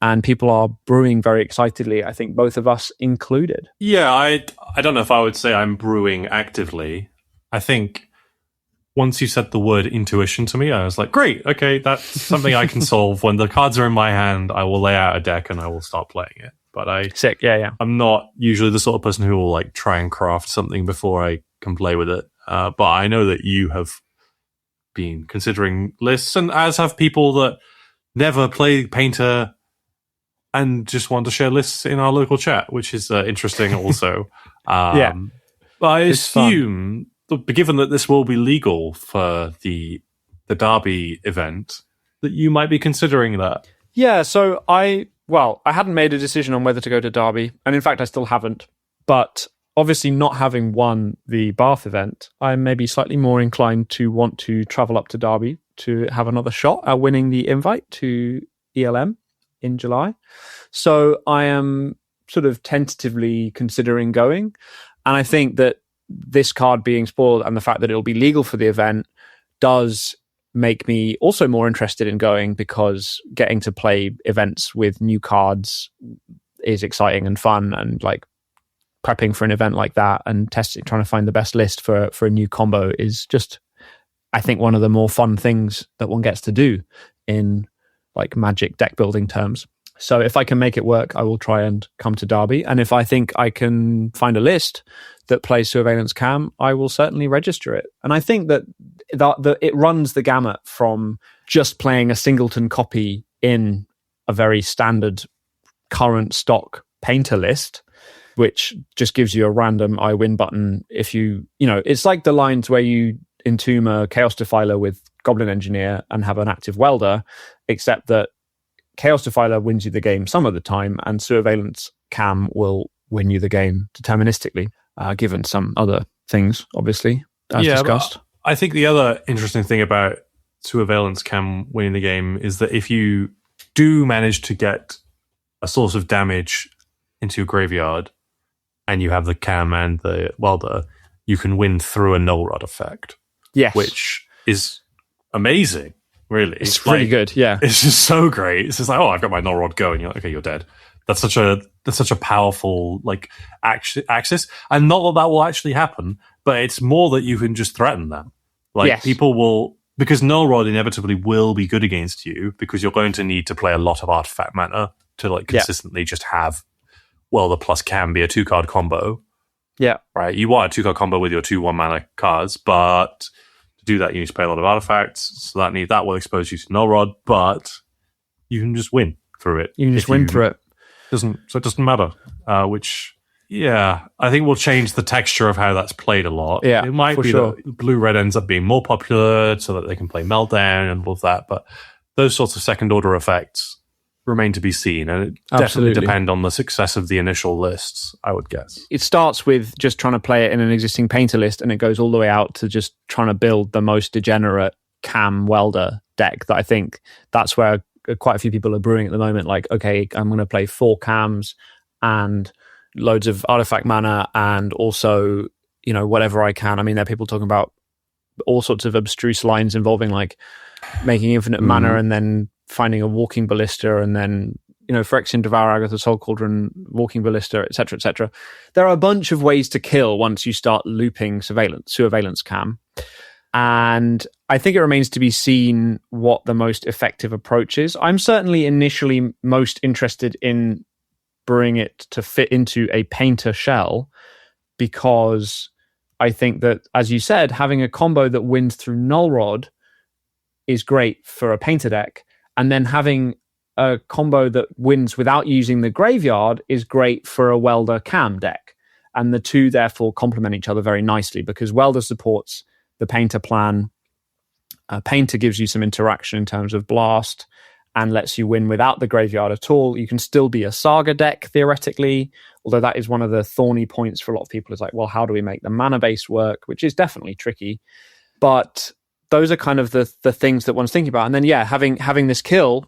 And people are brewing very excitedly, I think both of us included. Yeah, I don't know if I would say I'm brewing actively. I think once you said the word intuition to me, I was like, great, okay, that's something I can solve. When the cards are in my hand, I will lay out a deck and I will start playing it. But Sick, yeah. I'm not usually the sort of person who will like try and craft something before I can play with it. But I know that you have been considering lists, and as have people that never play Painter and just want to share lists in our local chat, which is interesting also. Yeah. But I assume, given that this will be legal for the Derby event, that you might be considering that. Yeah, so I hadn't made a decision on whether to go to Derby, and in fact I still haven't. But obviously not having won the Bath event, I'm maybe slightly more inclined to want to travel up to Derby to have another shot at winning the invite to ELM in July. So I am sort of tentatively considering going. And I think that this card being spoiled and the fact that it'll be legal for the event does make me also more interested in going, because getting to play events with new cards is exciting and fun, and like prepping for an event like that and trying to find the best list for a new combo is just, I think, one of the more fun things that one gets to do in like Magic deck building terms. So if I can make it work, I will try and come to Derby. And if I think I can find a list that plays Sewer-veillance Cam, I will certainly register it. And I think that it runs the gamut from just playing a singleton copy in a very standard current stock Painter list, which just gives you a random I win button. If it's like the lines where you entomb a Chaos Defiler with Goblin Engineer and have an active Welder, except that Chaos Defiler wins you the game some of the time, and Sewer-veillance Cam will win you the game deterministically, given some other things, obviously, as discussed. I think the other interesting thing about Sewer-veillance Cam winning the game is that if you do manage to get a source of damage into your graveyard and you have the Cam and the Welder, you can win through a null rod effect. Yes. Which is amazing. Really, it's really good. Yeah, it's just so great. It's just like, oh, I've got my null rod going. You're like, okay, you're dead. That's such a powerful like axis, and not that will actually happen, but it's more that you can just threaten them. Like people will, because null rod inevitably will be good against you, because you're going to need to play a lot of artifact mana to like consistently just have Welder plus Cam be a 2-card combo. Yeah, right. You want a 2-card combo with your 2/1 mana cards, but to do that, you need to play a lot of artifacts, so that will expose you to null rod, but you can just win through it. You can just win through it. So it doesn't matter. Which, I think will change the texture of how that's played a lot. Yeah, it might be that blue-red ends up being more popular so that they can play Meltdown and all of that, but those sorts of second-order effects remain to be seen, and it Absolutely. definitely depend on the success of the initial lists, I would guess. It starts with just trying to play it in an existing painter list, and it goes all the way out to just trying to build the most degenerate Cam Welder deck. That I think that's where quite a few people are brewing at the moment. Like, okay, I'm going to play 4 Cams and loads of artifact mana, and also, you know, whatever I can. I mean, there are people talking about all sorts of abstruse lines involving like making infinite mana and then finding a walking ballista, and then, you know, Phyrexian Devour, Agatha Soul Cauldron, walking ballista, etc., etc. There are a bunch of ways to kill once you start looping Sewer-veillance Cam. And I think it remains to be seen what the most effective approach is. I'm certainly initially most interested in brewing it to fit into a painter shell, because I think that, as you said, having a combo that wins through Null Rod is great for a painter deck, and then having a combo that wins without using the graveyard is great for a Welder Cam deck. And the two therefore complement each other very nicely, because Welder supports the painter plan. Painter gives you some interaction in terms of blast and lets you win without the graveyard at all. You can still be a Saga deck, theoretically, although that is one of the thorny points for a lot of people. Is like, well, how do we make the mana base work? Which is definitely tricky. But those are kind of the things that one's thinking about. And then, yeah, having this kill,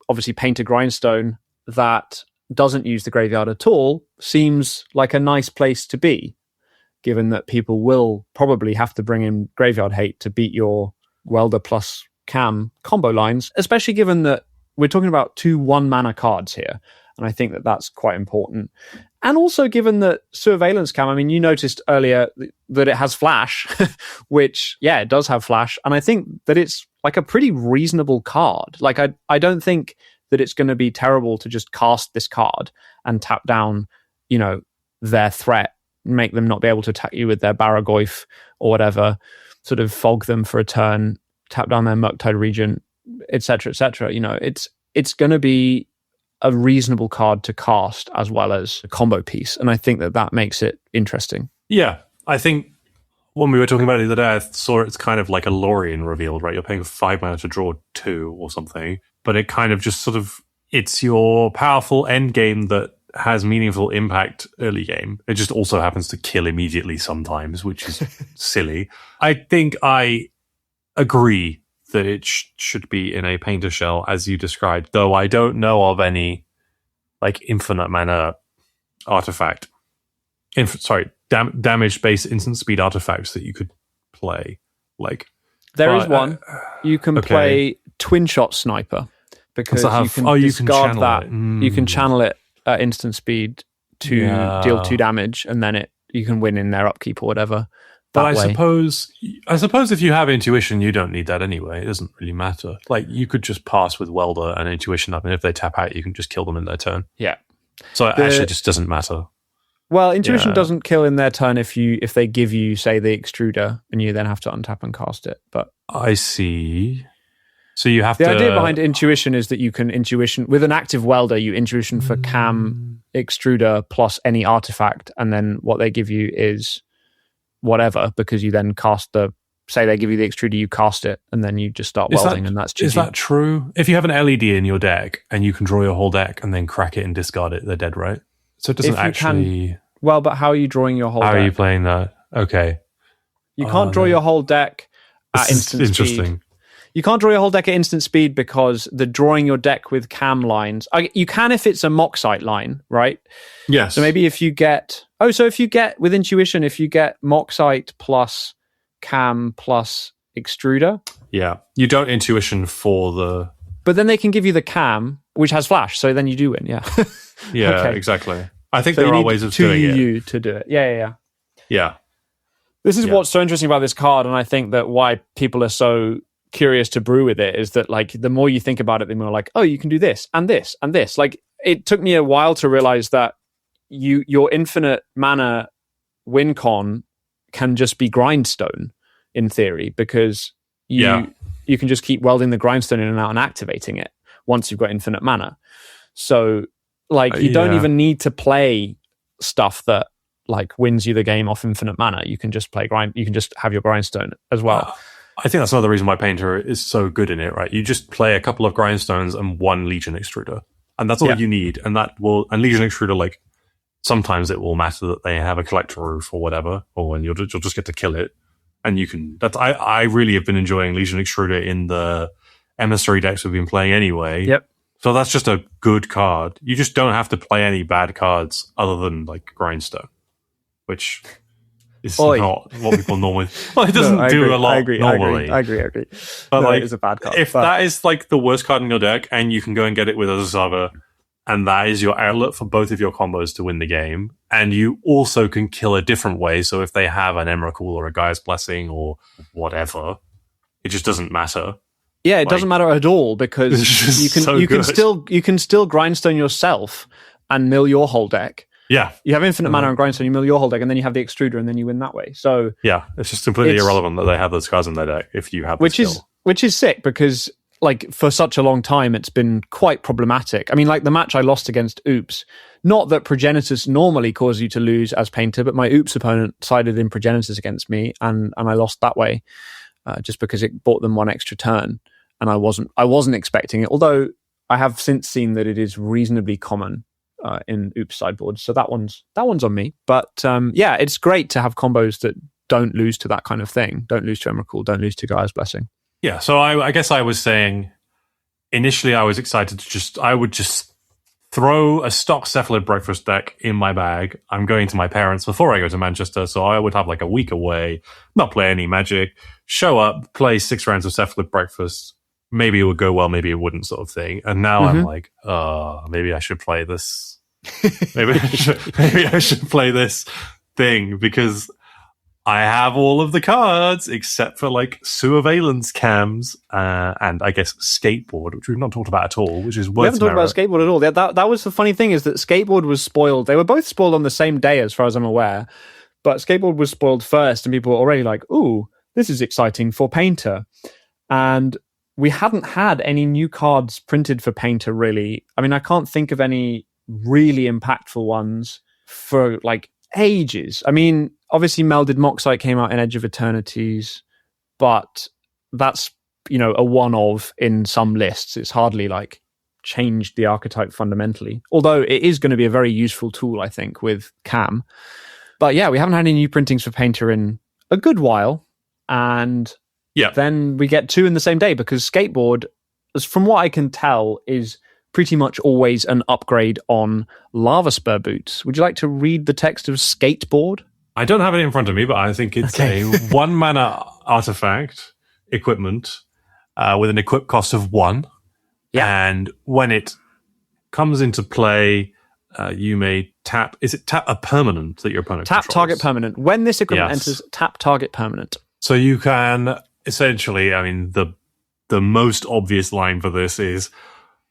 obviously Painter Grindstone, that doesn't use the graveyard at all, seems like a nice place to be, given that people will probably have to bring in graveyard hate to beat your Welder plus Cam combo lines, especially given that we're talking about 2 1-mana cards here. And I think that that's quite important. And also given that Sewer-veillance Cam, I mean, you noticed earlier that it has flash, which, yeah, it does have flash. And I think that it's like a pretty reasonable card. Like, I don't think that it's going to be terrible to just cast this card and tap down, you know, their threat, make them not be able to attack you with their Baragoyf or whatever, sort of fog them for a turn, tap down their Murktide Regent, etc., etc. You know, it's going to be a reasonable card to cast as well as a combo piece. And I think that makes it interesting. Yeah, I think when we were talking about it the other day, I saw it's kind of like a Lorien revealed, right? You're paying 5 mana to draw 2 or something, but it kind of just sort of, it's your powerful end game that has meaningful impact early game. It just also happens to kill immediately sometimes, which is silly. I think I agree that it should be in a painter shell, as you described, though I don't know of any like infinite mana artifact. Damage-based instant speed artifacts that you could play. Like, there is one. You can play Twin Shot Sniper, because you can discard that. You can channel it at instant speed to deal 2 damage, and then you can win in their upkeep or whatever. But I suppose if you have intuition, you don't need that anyway. It doesn't really matter. Like, you could just pass with Welder and intuition up, and if they tap out, you can just kill them in their turn. Yeah. So it actually just doesn't matter. Well, intuition doesn't kill in their turn if they give you, say, the extruder, and you then have to untap and cast it. But I see. So you have the idea behind intuition is that you can intuition with an active Welder. You intuition for Cam extruder plus any artifact, and then what they give you is whatever, because you then cast say they give you the extruder, you cast it, and then you just start welding, and that's GG. Is that true? If you have an LED in your deck and you can draw your whole deck and then crack it and discard it, they're dead, right? So it doesn't actually... Well, but how are you drawing your whole deck? How are you playing that? Okay. You can't draw your whole deck at instant speed. You can't draw your whole deck at instant speed because the drawing your deck with Cam lines... You can if it's a Moxite line, right? Yes. So maybe if you get... with intuition, if you get Moxite plus Cam plus extruder... Yeah. You don't intuition for the... But then they can give you the Cam, which has flash, so then you do win, yeah. Yeah, okay. Exactly. I think there are ways of doing it. You to do it. Yeah. Yeah. This is what's so interesting about this card, and I think that why people are so curious to brew with it is that, like, the more you think about it, the more like, oh, you can do this and this and this. Like, it took me a while to realize that your infinite mana win con can just be grindstone in theory, because you can just keep welding the grindstone in and out and activating it once you've got infinite mana. So, like, you don't even need to play stuff that like wins you the game off infinite mana. You can just play you can just have your grindstone as well. I think that's another reason why Painter is so good in it, right? You just play a couple of grindstones and 1 Legion extruder. And that's all you need. And Legion Extruder, like, sometimes it will matter that they have a collector roof or whatever, or you'll just get to kill it. And you can, I really have been enjoying Legion Extruder in the Emissary decks we've been playing anyway. Yep. So that's just a good card. You just don't have to play any bad cards other than, like, Grindstone, which is not what people normally... Well, it doesn't do a lot normally. I agree. But, no, like, it is a bad card. That is, like, the worst card in your deck, and you can go and get it with a Saga, and that is your outlet for both of your combos to win the game, and you also can kill a different way, so if they have an Emrakul or a Gaia's Blessing or whatever, it just doesn't matter. Yeah, it doesn't matter at all, because you can still grindstone yourself and mill your whole deck. Yeah. You have infinite mana on grindstone, you mill your whole deck, and then you have the extruder, and then you win that way. So yeah, it's just completely irrelevant that they have those cards in their deck if you have the skill. Which is sick, because like for such a long time it's been quite problematic. I mean, like the match I lost against Oops, not that Progenitus normally causes you to lose as Painter, but my Oops opponent sided in Progenitus against me, and I lost that way, just because it bought them one extra turn. And I wasn't expecting it, although I have since seen that it is reasonably common in Oops sideboards. So that one's on me. But yeah, it's great to have combos that don't lose to that kind of thing. Don't lose to Emrakul, don't lose to Gaia's Blessing. Yeah, so I guess I was saying, initially I was excited to I would just throw a stock Cephalid breakfast deck in my bag. I'm going to my parents before I go to Manchester, so I would have like a week away, not play any Magic, show up, play 6 rounds of Cephalid breakfast. Maybe it would go well, maybe it wouldn't, sort of thing. And now I'm like, maybe I should play this. maybe I should play this thing, because I have all of the cards except for like Sewer-veillance Cams and I guess Skateboard, which we've not talked about at all, which is worth. We haven't talked about Skateboard at all. That was the funny thing, is that Skateboard was spoiled. They were both spoiled on the same day, as far as I'm aware. But Skateboard was spoiled first, and people were already like, "Ooh, this is exciting for Painter." And we hadn't had any new cards printed for Painter, really. I mean, I can't think of any really impactful ones for like ages. I mean, obviously Melded Moxite came out in Edge of Eternities, but that's, a one-of in some lists. It's hardly like changed the archetype fundamentally, although it is going to be a very useful tool, I think, with Cam. But yeah, we haven't had any new printings for Painter in a good while, and then we get 2 in the same day, because Skateboard, as from what I can tell, is pretty much always an upgrade on Lava Spur boots. Would you like to read the text of Skateboard? I don't have it in front of me, but I think it's a 1 mana artifact equipment with an equip cost of 1. Yeah. And when it comes into play, you may tap. Is it tap a permanent that your opponent tap controls? Target permanent. When this equipment enters, tap target permanent. So you can essentially, I mean, the most obvious line for this is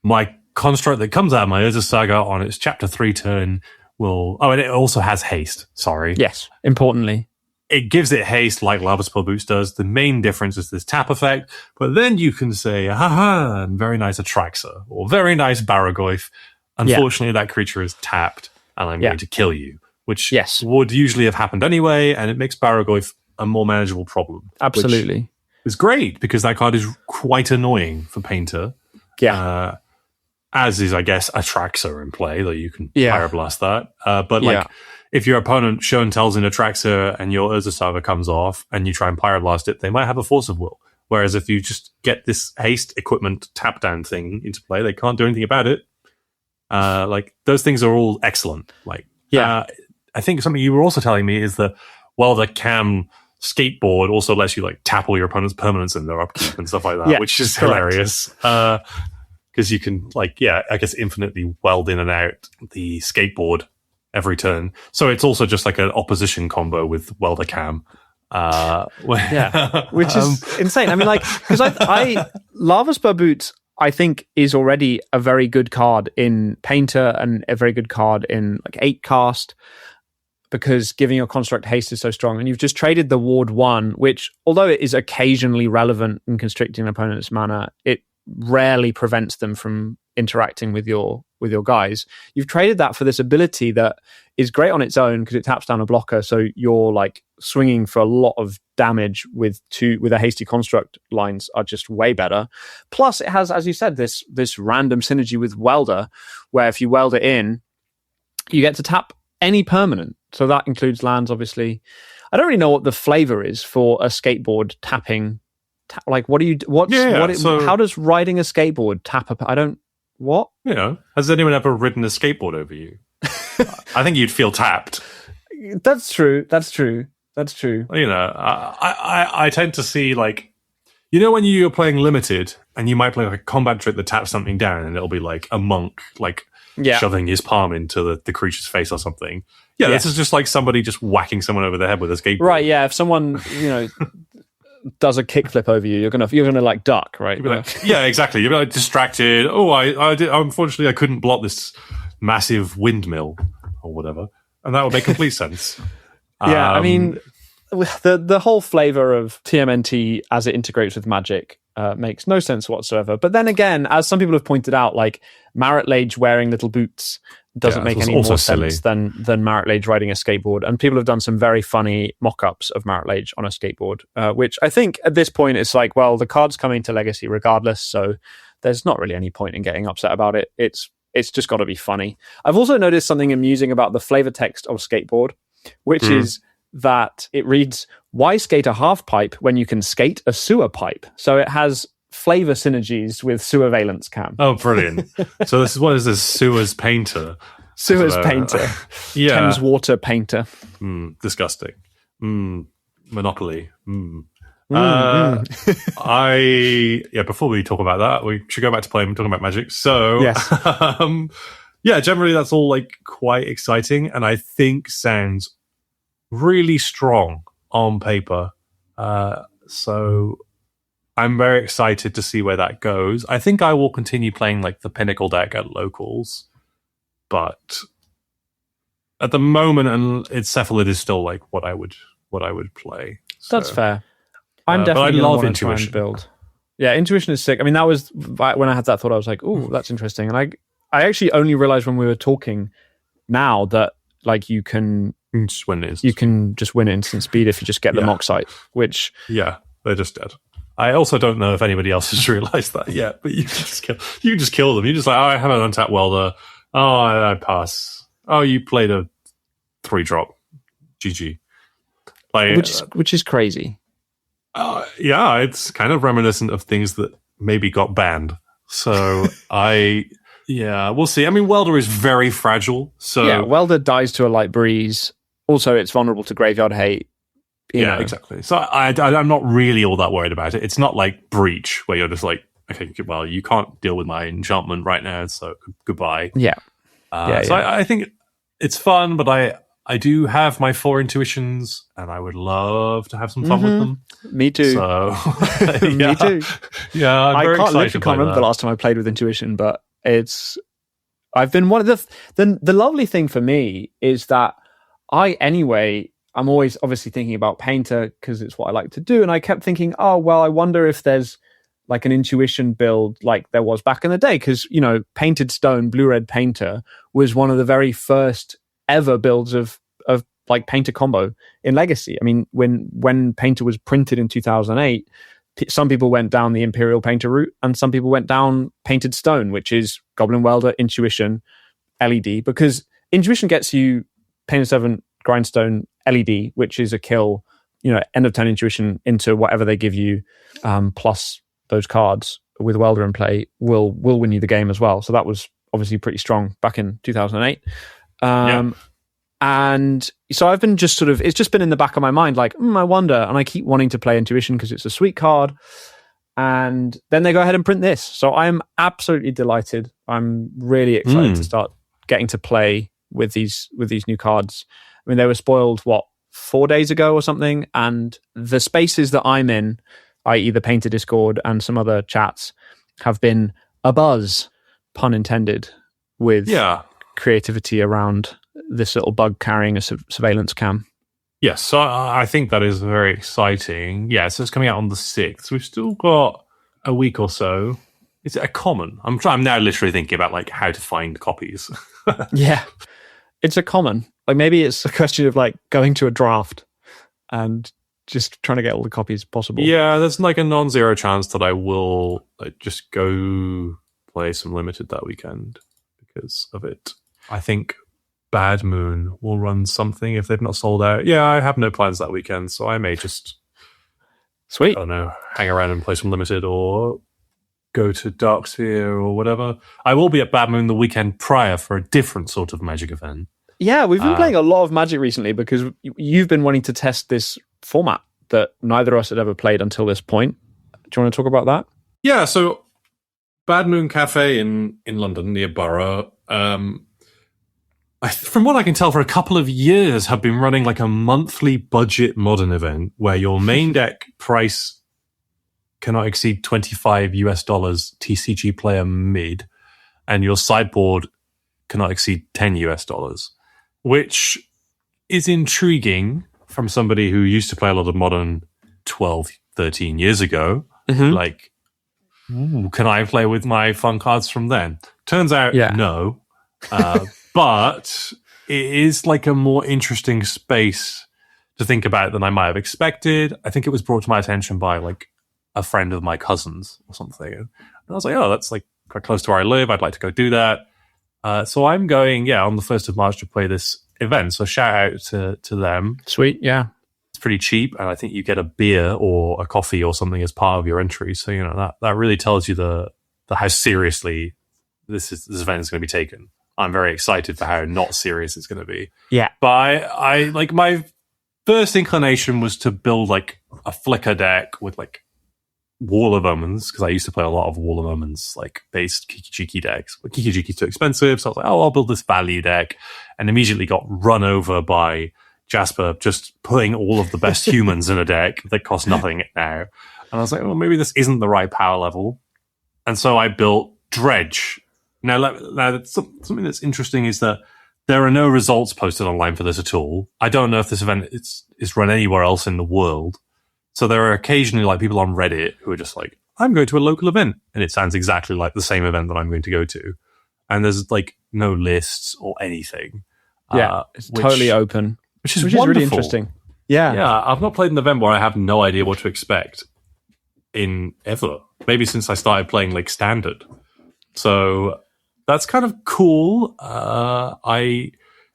my construct that comes out of my Urza Saga on its Chapter 3 turn will... Oh, and it also has haste, sorry. Yes, importantly. It gives it haste like Lava Spell Boots does. The main difference is this tap effect, but then you can say, haha, and very nice Atraxa, or very nice Baragoyf. Unfortunately, that creature is tapped, and I'm going to kill you, which would usually have happened anyway, and it makes Baragoyf a more manageable problem. Absolutely. It's great, because that card is quite annoying for Painter. Yeah. As is, I guess, Atraxa in play, that you can Pyroblast that. But like, if your opponent show and tells in Atraxa and your Urza Saga comes off and you try and Pyroblast it, they might have a Force of Will. Whereas if you just get this haste equipment tap down thing into play, they can't do anything about it. Like, those things are all excellent. Like, I think something you were also telling me is that, well, the Cam Skateboard also lets you like tap all your opponent's permanents in their upkeep and stuff like that, which is hilarious. Because you can, like, I guess infinitely weld in and out the Skateboard every turn. So it's also just like an opposition combo with Welder Cam. Which is insane. I mean, like, because I Lava Spur Boots, I think, is already a very good card in Painter and a very good card in like 8-cast, because giving your construct haste is so strong. And you've just traded the Ward 1, which, although it is occasionally relevant in constricting an opponent's mana, it rarely prevents them from interacting with your with your guys. You've traded that for this ability that is great on its own because it taps down a blocker, so you're like swinging for a lot of damage with a hasty construct lines are just way better. Plus, it has, as you said, this random synergy with Welder, where if you weld it in, you get to tap any permanent. So that includes lands, obviously. I don't really know what the flavor is for a skateboard tapping. Like, how does riding a skateboard tap a? I don't. What? Has anyone ever ridden a skateboard over you? I think you'd feel tapped. That's true. I tend to see, like, when you're playing limited and you might play like a combat trick that taps something down and it'll be like a monk, like shoving his palm into the creature's face or something. Yeah, this is just like somebody just whacking someone over the head with a skateboard. Right, yeah. If someone, does a kickflip over you, you're gonna like duck, right? You'll be like, yeah, exactly. You'll be like distracted. Oh, I did. Unfortunately, I couldn't block this massive windmill or whatever, and that would make complete sense. Yeah, I mean, the whole flavor of TMNT as it integrates with Magic makes no sense whatsoever. But then again, as some people have pointed out, like Marit Lage wearing little boots doesn't make any more sense than Marit Lage riding a skateboard. And people have done some very funny mock-ups of Marit Lage on a skateboard, which I think at this point it's like, well, the card's coming to Legacy regardless, so there's not really any point in getting upset about it. It's just got to be funny. I've also noticed something amusing about the flavor text of skateboard, which is that it reads, "Why skate a half pipe when you can skate a sewer pipe?" So it has flavor synergies with Sewer-veillance Cam. Oh, brilliant. So what is this? Sewer's Painter? Sewer's Painter. Yeah. Thames Water Painter. Disgusting. Monopoly. Before we talk about that, we should go back to talking about Magic. So, yes. Generally that's all like quite exciting and I think sounds really strong on paper. So I'm very excited to see where that goes. I think I will continue playing like the Pinnacle deck at locals, but at the moment, and Cephalid is still like what I would play. So, that's fair. I'm definitely I love Intuition build. Yeah, Intuition is sick. I mean, that was when I had that thought. I was like, "Oh, that's interesting." And I actually only realized when we were talking now that like you can just win it. You can just win instant speed if you just get the mock site, which they're just dead. I also don't know if anybody else has realized that yet, but you can just kill them. You're just like, oh, I have an untapped welder. Oh, I pass. Oh, you played a 3-drop. GG. Like, which is crazy. It's kind of reminiscent of things that maybe got banned. So we'll see. I mean, Welder is very fragile. So Welder dies to a light breeze. Also, it's vulnerable to graveyard hate. You know. Exactly. So I'm not really all that worried about it. It's not like Breach, where you're just like, okay, well, you can't deal with my enchantment right now, so goodbye. Yeah. I think it's fun, but I do have my 4 intuitions, and I would love to have some fun with them. Me too. So, Me too. Yeah, I'm very excited. I can't remember the last time I played with intuition, but I've been one of the lovely thing for me is that I'm always obviously thinking about Painter because it's what I like to do. And I kept thinking, oh, well, I wonder if there's like an intuition build like there was back in the day. Because, Painted Stone, Blue-Red Painter was one of the very first ever builds of like Painter combo in Legacy. I mean, when Painter was printed in 2008, some people went down the Imperial Painter route and some people went down Painted Stone, which is Goblin Welder, Intuition, LED. Because Intuition gets you Painter 7, Grindstone, LED, which is a kill, end of turn intuition into whatever they give you, plus those cards with Welder in play will win you the game as well. So that was obviously pretty strong back in 2008. And so I've been just it's just been in the back of my mind, like, I wonder, and I keep wanting to play Intuition because it's a sweet card. And then they go ahead and print this. So I am absolutely delighted. I'm really excited to start getting to play with these new cards. I mean, they were spoiled, 4 days ago or something? And the spaces that I'm in, i.e. the Painter Discord and some other chats, have been abuzz, pun intended, with creativity around this little bug carrying a surveillance cam. Yes, so I think that is very exciting. Yeah, so it's coming out on the 6th. We've still got a week or so. Is it a common? I'm now literally thinking about like how to find copies. Yeah, it's a common. Like maybe it's a question of like going to a draft and just trying to get all the copies possible. Yeah, there's like a non-zero chance that I will just go play some limited that weekend because of it. I think Bad Moon will run something if they've not sold out. Yeah, I have no plans that weekend, so I may just Sweet. I don't know, hang around and play some limited or go to Dark Sphere or whatever. I will be at Bad Moon the weekend prior for a different sort of Magic event. Yeah, we've been playing a lot of Magic recently because you've been wanting to test this format that neither of us had ever played until this point. Do you want to talk about that? Yeah, so Bad Moon Cafe in London near Borough, from what I can tell, for a couple of years have been running like a monthly budget Modern event where your main deck price cannot exceed $25 TCG player mid, and your sideboard cannot exceed $10, which is intriguing from somebody who used to play a lot of Modern 12, 13 years ago. Mm-hmm. Like, ooh, can I play with my fun cards from then? Turns out, no. But it is like a more interesting space to think about than I might have expected. I think it was brought to my attention by like a friend of my cousin's or something. And I was like, oh, that's like quite close to where I live. I'd like to go do that. So I'm going, on the 1st of March to play this event. So shout out to them. Sweet, yeah. It's pretty cheap, and I think you get a beer or a coffee or something as part of your entry. So, that really tells you the how seriously this event is going to be taken. I'm very excited for how not serious it's going to be. Yeah. But I like, my first inclination was to build like a flicker deck with like Wall of Omens, because I used to play a lot of Wall of Omens like based Kiki-Jiki decks. But Kiki-Jiki's too expensive, so I was like, I'll build this value deck, and immediately got run over by Jasper just putting all of the best humans in a deck that cost nothing now. And I was like, well, maybe this isn't the right power level. And so I built Dredge. Now something that's interesting is that there are no results posted online for this at all. I don't know if this event is run anywhere else in the world. So there are occasionally like people on Reddit who are just like, I'm going to a local event, and it sounds exactly like the same event that I'm going to go to. And there's like no lists or anything. Yeah, it's totally open. Which is really interesting. Yeah. Yeah, I've not played an event where I have no idea what to expect in ever. Maybe since I started playing like Standard. So that's kind of cool. I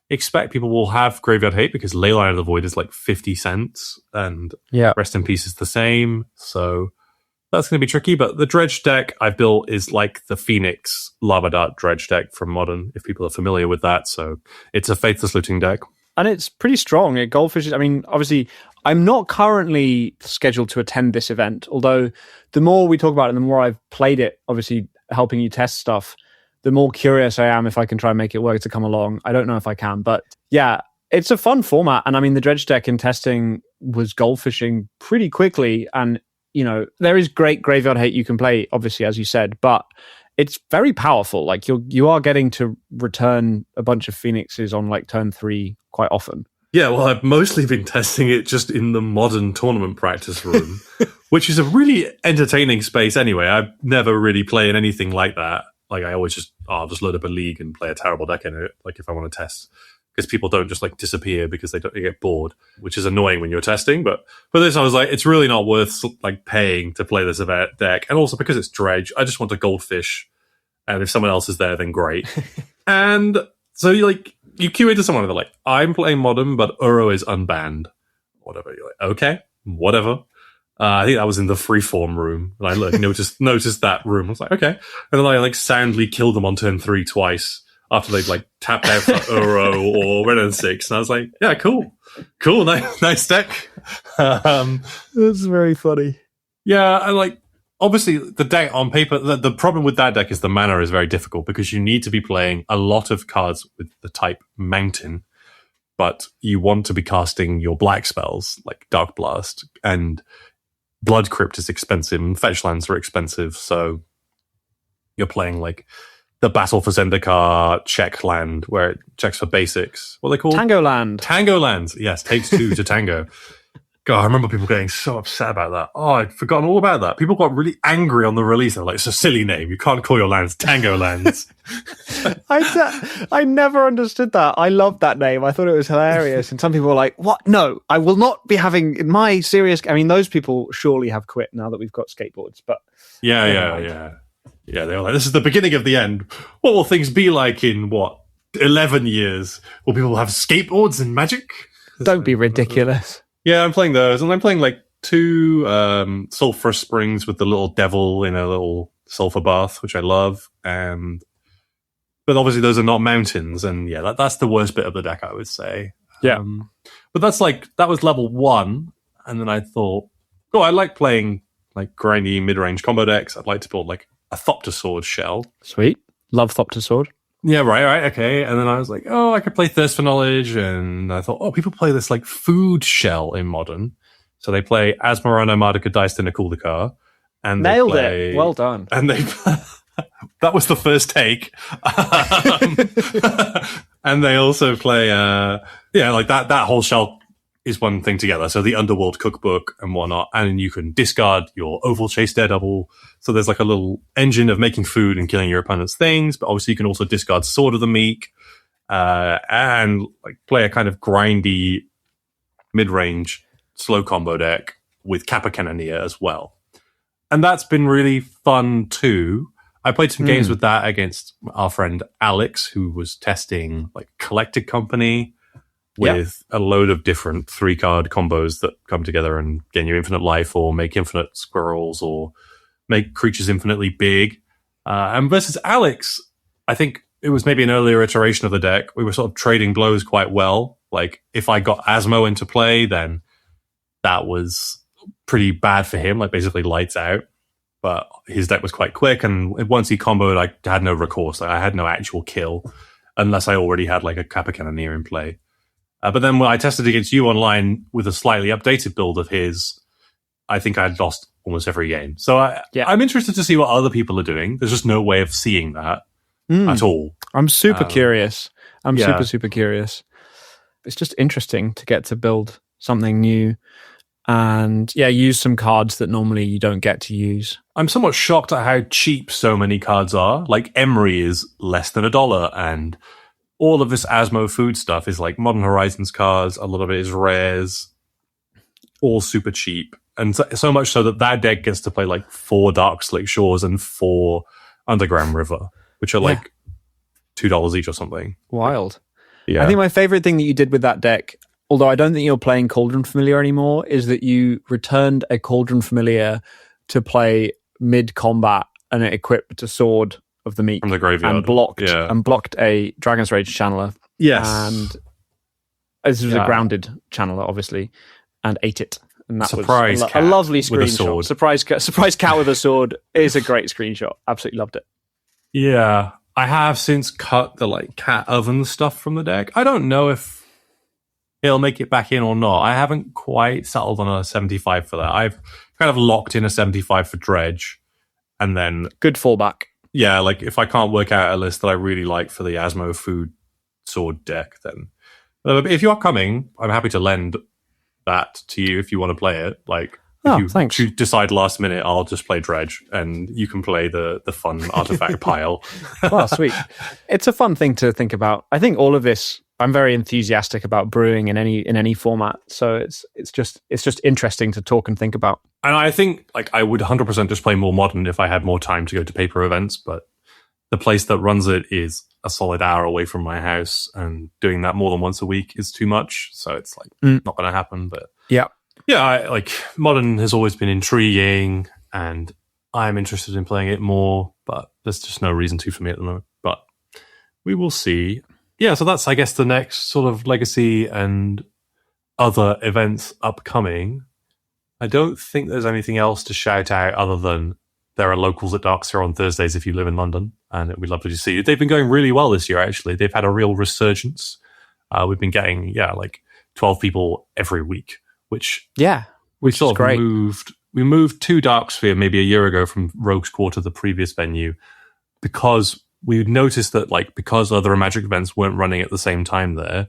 expect people will have Graveyard Hate because Leyline of the Void is like 50 cents and Rest in Peace is the same. So that's going to be tricky. But the Dredge deck I've built is like the Phoenix Lava Dart Dredge deck from Modern, if people are familiar with that. So it's a Faithless Looting deck. And it's pretty strong. It goldfishes. I mean, obviously, I'm not currently scheduled to attend this event, although the more we talk about it, the more I've played it, obviously helping you test stuff, the more curious I am if I can try and make it work to come along. I don't know if I can, but yeah, it's a fun format. And I mean, the Dredge deck in testing was goldfishing pretty quickly. And, there is great Graveyard Hate you can play, obviously, as you said, but it's very powerful. Like you are getting to return a bunch of Phoenixes on like turn 3 quite often. Yeah, well, I've mostly been testing it just in the Modern tournament practice room, which is a really entertaining space anyway. I never really play in anything like that. Like I always I'll just load up a league and play a terrible deck in it, like if I want to test. Because people don't just like disappear because they get bored, which is annoying when you're testing. But for this, I was like, it's really not worth like paying to play this event deck. And also because it's Dredge, I just want a goldfish. And if someone else is there, then great. And so you queue into someone and they're like, I'm playing Modern, but Uro is unbanned. Whatever. You're like, okay, whatever. I think that was in the freeform room. And I noticed that room. I was like, okay. And then I like soundly killed them on turn 3 twice after they'd like tapped out for Uro or Red and 6. And I was like, yeah, cool, nice deck. That's very funny. Yeah, I like, obviously the deck on paper, the problem with that deck is the mana is very difficult because you need to be playing a lot of cards with the type Mountain, but you want to be casting your black spells like Dark Blast, and Blood Crypt is expensive and fetch lands are expensive. So you're playing like the Battle for Zendikar check land where it checks for basics. What are they called? Tango Land. Tango Lands. Yes, takes 2 to Tango. God, I remember people getting so upset about that. Oh, I'd forgotten all about that. People got really angry on the release. They're like, it's a silly name. You can't call your lands Tango lands. I never understood that. I loved that name. I thought it was hilarious. And some people were like, what? No, I will not be having in my serious... I mean, those people surely have quit now that we've got skateboards. But Yeah, they were like, this is the beginning of the end. What will things be like in, 11 years? Will people have skateboards and Magic? Don't be ridiculous. Yeah, I'm playing those. And I'm playing like 2 sulfur springs with the little devil in a little sulfur bath, which I love. But obviously those are not mountains. And yeah, that's the worst bit of the deck, I would say. Yeah. But that was level 1. And then I thought, I like playing like grindy mid-range combo decks. I'd like to build like a Thopter Sword shell. Sweet. Love Thopter Sword. Yeah, right, okay. And then I was like, I could play Thirst for Knowledge. And I thought, people play this like food shell in Modern. So they play Asmarana, Mardika, Diced, and Akuldakar. And nailed it. Well done. And they that was the first take. And they also play, like that whole shell is one thing together. So the Underworld Cookbook and whatnot. And you can discard your Oval Chase Daredevil. So there's like a little engine of making food and killing your opponent's things. But obviously you can also discard Sword of the Meek, and like play a kind of grindy mid-range slow combo deck with Kappa Cannoneer as well. And that's been really fun too. I played some games with that against our friend Alex, who was testing like Collected Company with a load of different 3-card combos that come together and gain you infinite life or make infinite squirrels or make creatures infinitely big. And versus Alex, I think it was maybe an earlier iteration of the deck. We were sort of trading blows quite well. Like if I got Asmo into play, then that was pretty bad for him, like basically lights out. But his deck was quite quick, and once he comboed, I had no recourse. Like, I had no actual kill unless I already had like a Kappa Cannoneer in play. But then when I tested against you online with a slightly updated build of his, I think I'd lost almost every game. So I'm interested to see what other people are doing. There's just no way of seeing that at all. I'm super curious. I'm super curious. It's just interesting to get to build something new and use some cards that normally you don't get to use. I'm somewhat shocked at how cheap so many cards are. Like Emery is less than $1, and all of this Asmo food stuff is like Modern Horizons cards. A lot of it is rares, all super cheap. And so much so that deck gets to play like 4 Dark Slick Shores and 4 Underground River, which are like $2 each or something. Wild. Yeah. I think my favorite thing that you did with that deck, although I don't think you're playing Cauldron Familiar anymore, is that you returned a Cauldron Familiar to play mid-combat and it equipped a Sword of the Meek from the graveyard and blocked a Dragon's Rage Channeler. Yes. And this was a grounded Channeler, obviously, and ate it. And that Surprise was a lovely screenshot. Surprise cat with a sword is a great screenshot. Absolutely loved it. Yeah. I have since cut the like cat oven stuff from the deck. I don't know if it'll make it back in or not. I haven't quite settled on a 75 for that. I've kind of locked in a 75 for Dredge, and then good fallback. Yeah, like if I can't work out a list that I really like for the Asmo food sword deck, then if you are coming, I'm happy to lend that to you if you want to play it. Like if you decide last minute, I'll just play Dredge and you can play the fun artifact pile. Oh, sweet. It's a fun thing to think about. I think all of this, I'm very enthusiastic about brewing in any format. So it's just interesting to talk and think about. And I think like I would 100% just play more Modern if I had more time to go to paper events, but the place that runs it is a solid hour away from my house, and doing that more than once a week is too much. So it's like not going to happen. But yeah, like Modern has always been intriguing, and I'm interested in playing it more. But there's just no reason to for me at the moment. But we will see. Yeah, so that's I guess the next sort of legacy and other events upcoming. I don't think there's anything else to shout out other than there are locals at Darkseer on Thursdays if you live in London, and we'd love to see you. They've been going really well this year, actually. They've had a real resurgence. We've been getting, like 12 people every week, which is great. We moved to Darksphere maybe a year ago from Rogue's Quarter, the previous venue, because we noticed that, like, because other Magic events weren't running at the same time there,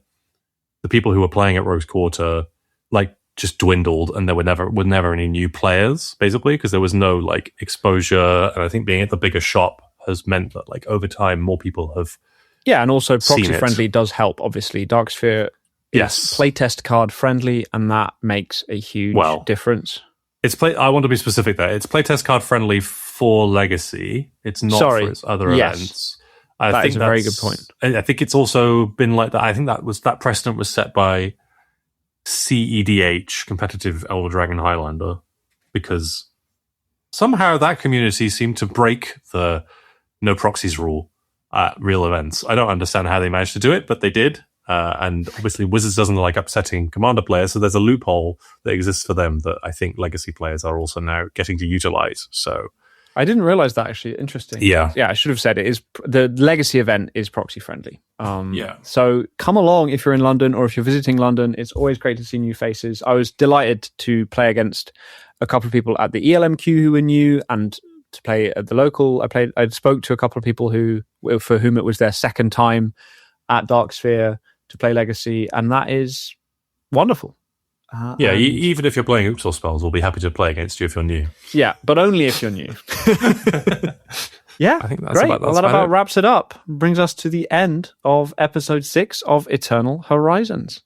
the people who were playing at Rogue's Quarter, like, just dwindled, and there were never any new players, basically, because there was no like exposure. And I think being at the bigger shop has meant that like over time more people have and also proxy friendly does help. Obviously, Darksphere is playtest card friendly, and that makes a huge difference. I want to be specific there. It's playtest card friendly for Legacy. It's not for its other events. That is a very good point. I think it's also been like that. I think that precedent was set by CEDH, Competitive Elder Dragon Highlander, because somehow that community seemed to break the no proxies rule at real events. I don't understand how they managed to do it, but they did. And obviously Wizards doesn't like upsetting Commander players, so there's a loophole that exists for them that I think Legacy players are also now getting to utilize. So I didn't realize that, actually. Interesting. Yeah, I should have said it is the Legacy event is proxy friendly. So come along if you're in London or if you're visiting London. It's always great to see new faces. I was delighted to play against a couple of people at the ELMQ who were new, and to play at the local. I spoke to a couple of people for whom it was their second time at Darksphere to play Legacy, and that is wonderful. Even if you're playing Uxor spells, we'll be happy to play against you if you're new. Yeah, but only if you're new. I think that's great. That about wraps it up. Brings us to the end of episode 6 of Eternal Horizons.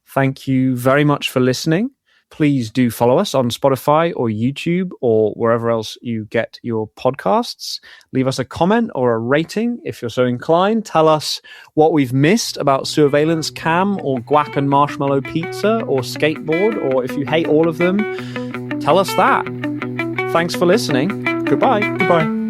Thank you very much for listening. Please do follow us on Spotify or YouTube or wherever else you get your podcasts. Leave us a comment or a rating if you're so inclined. Tell us what we've missed about Sewer-veillance Cam or Guac and Marshmallow Pizza or Skateboard, or if you hate all of them, tell us that. Thanks for listening. Goodbye. Goodbye.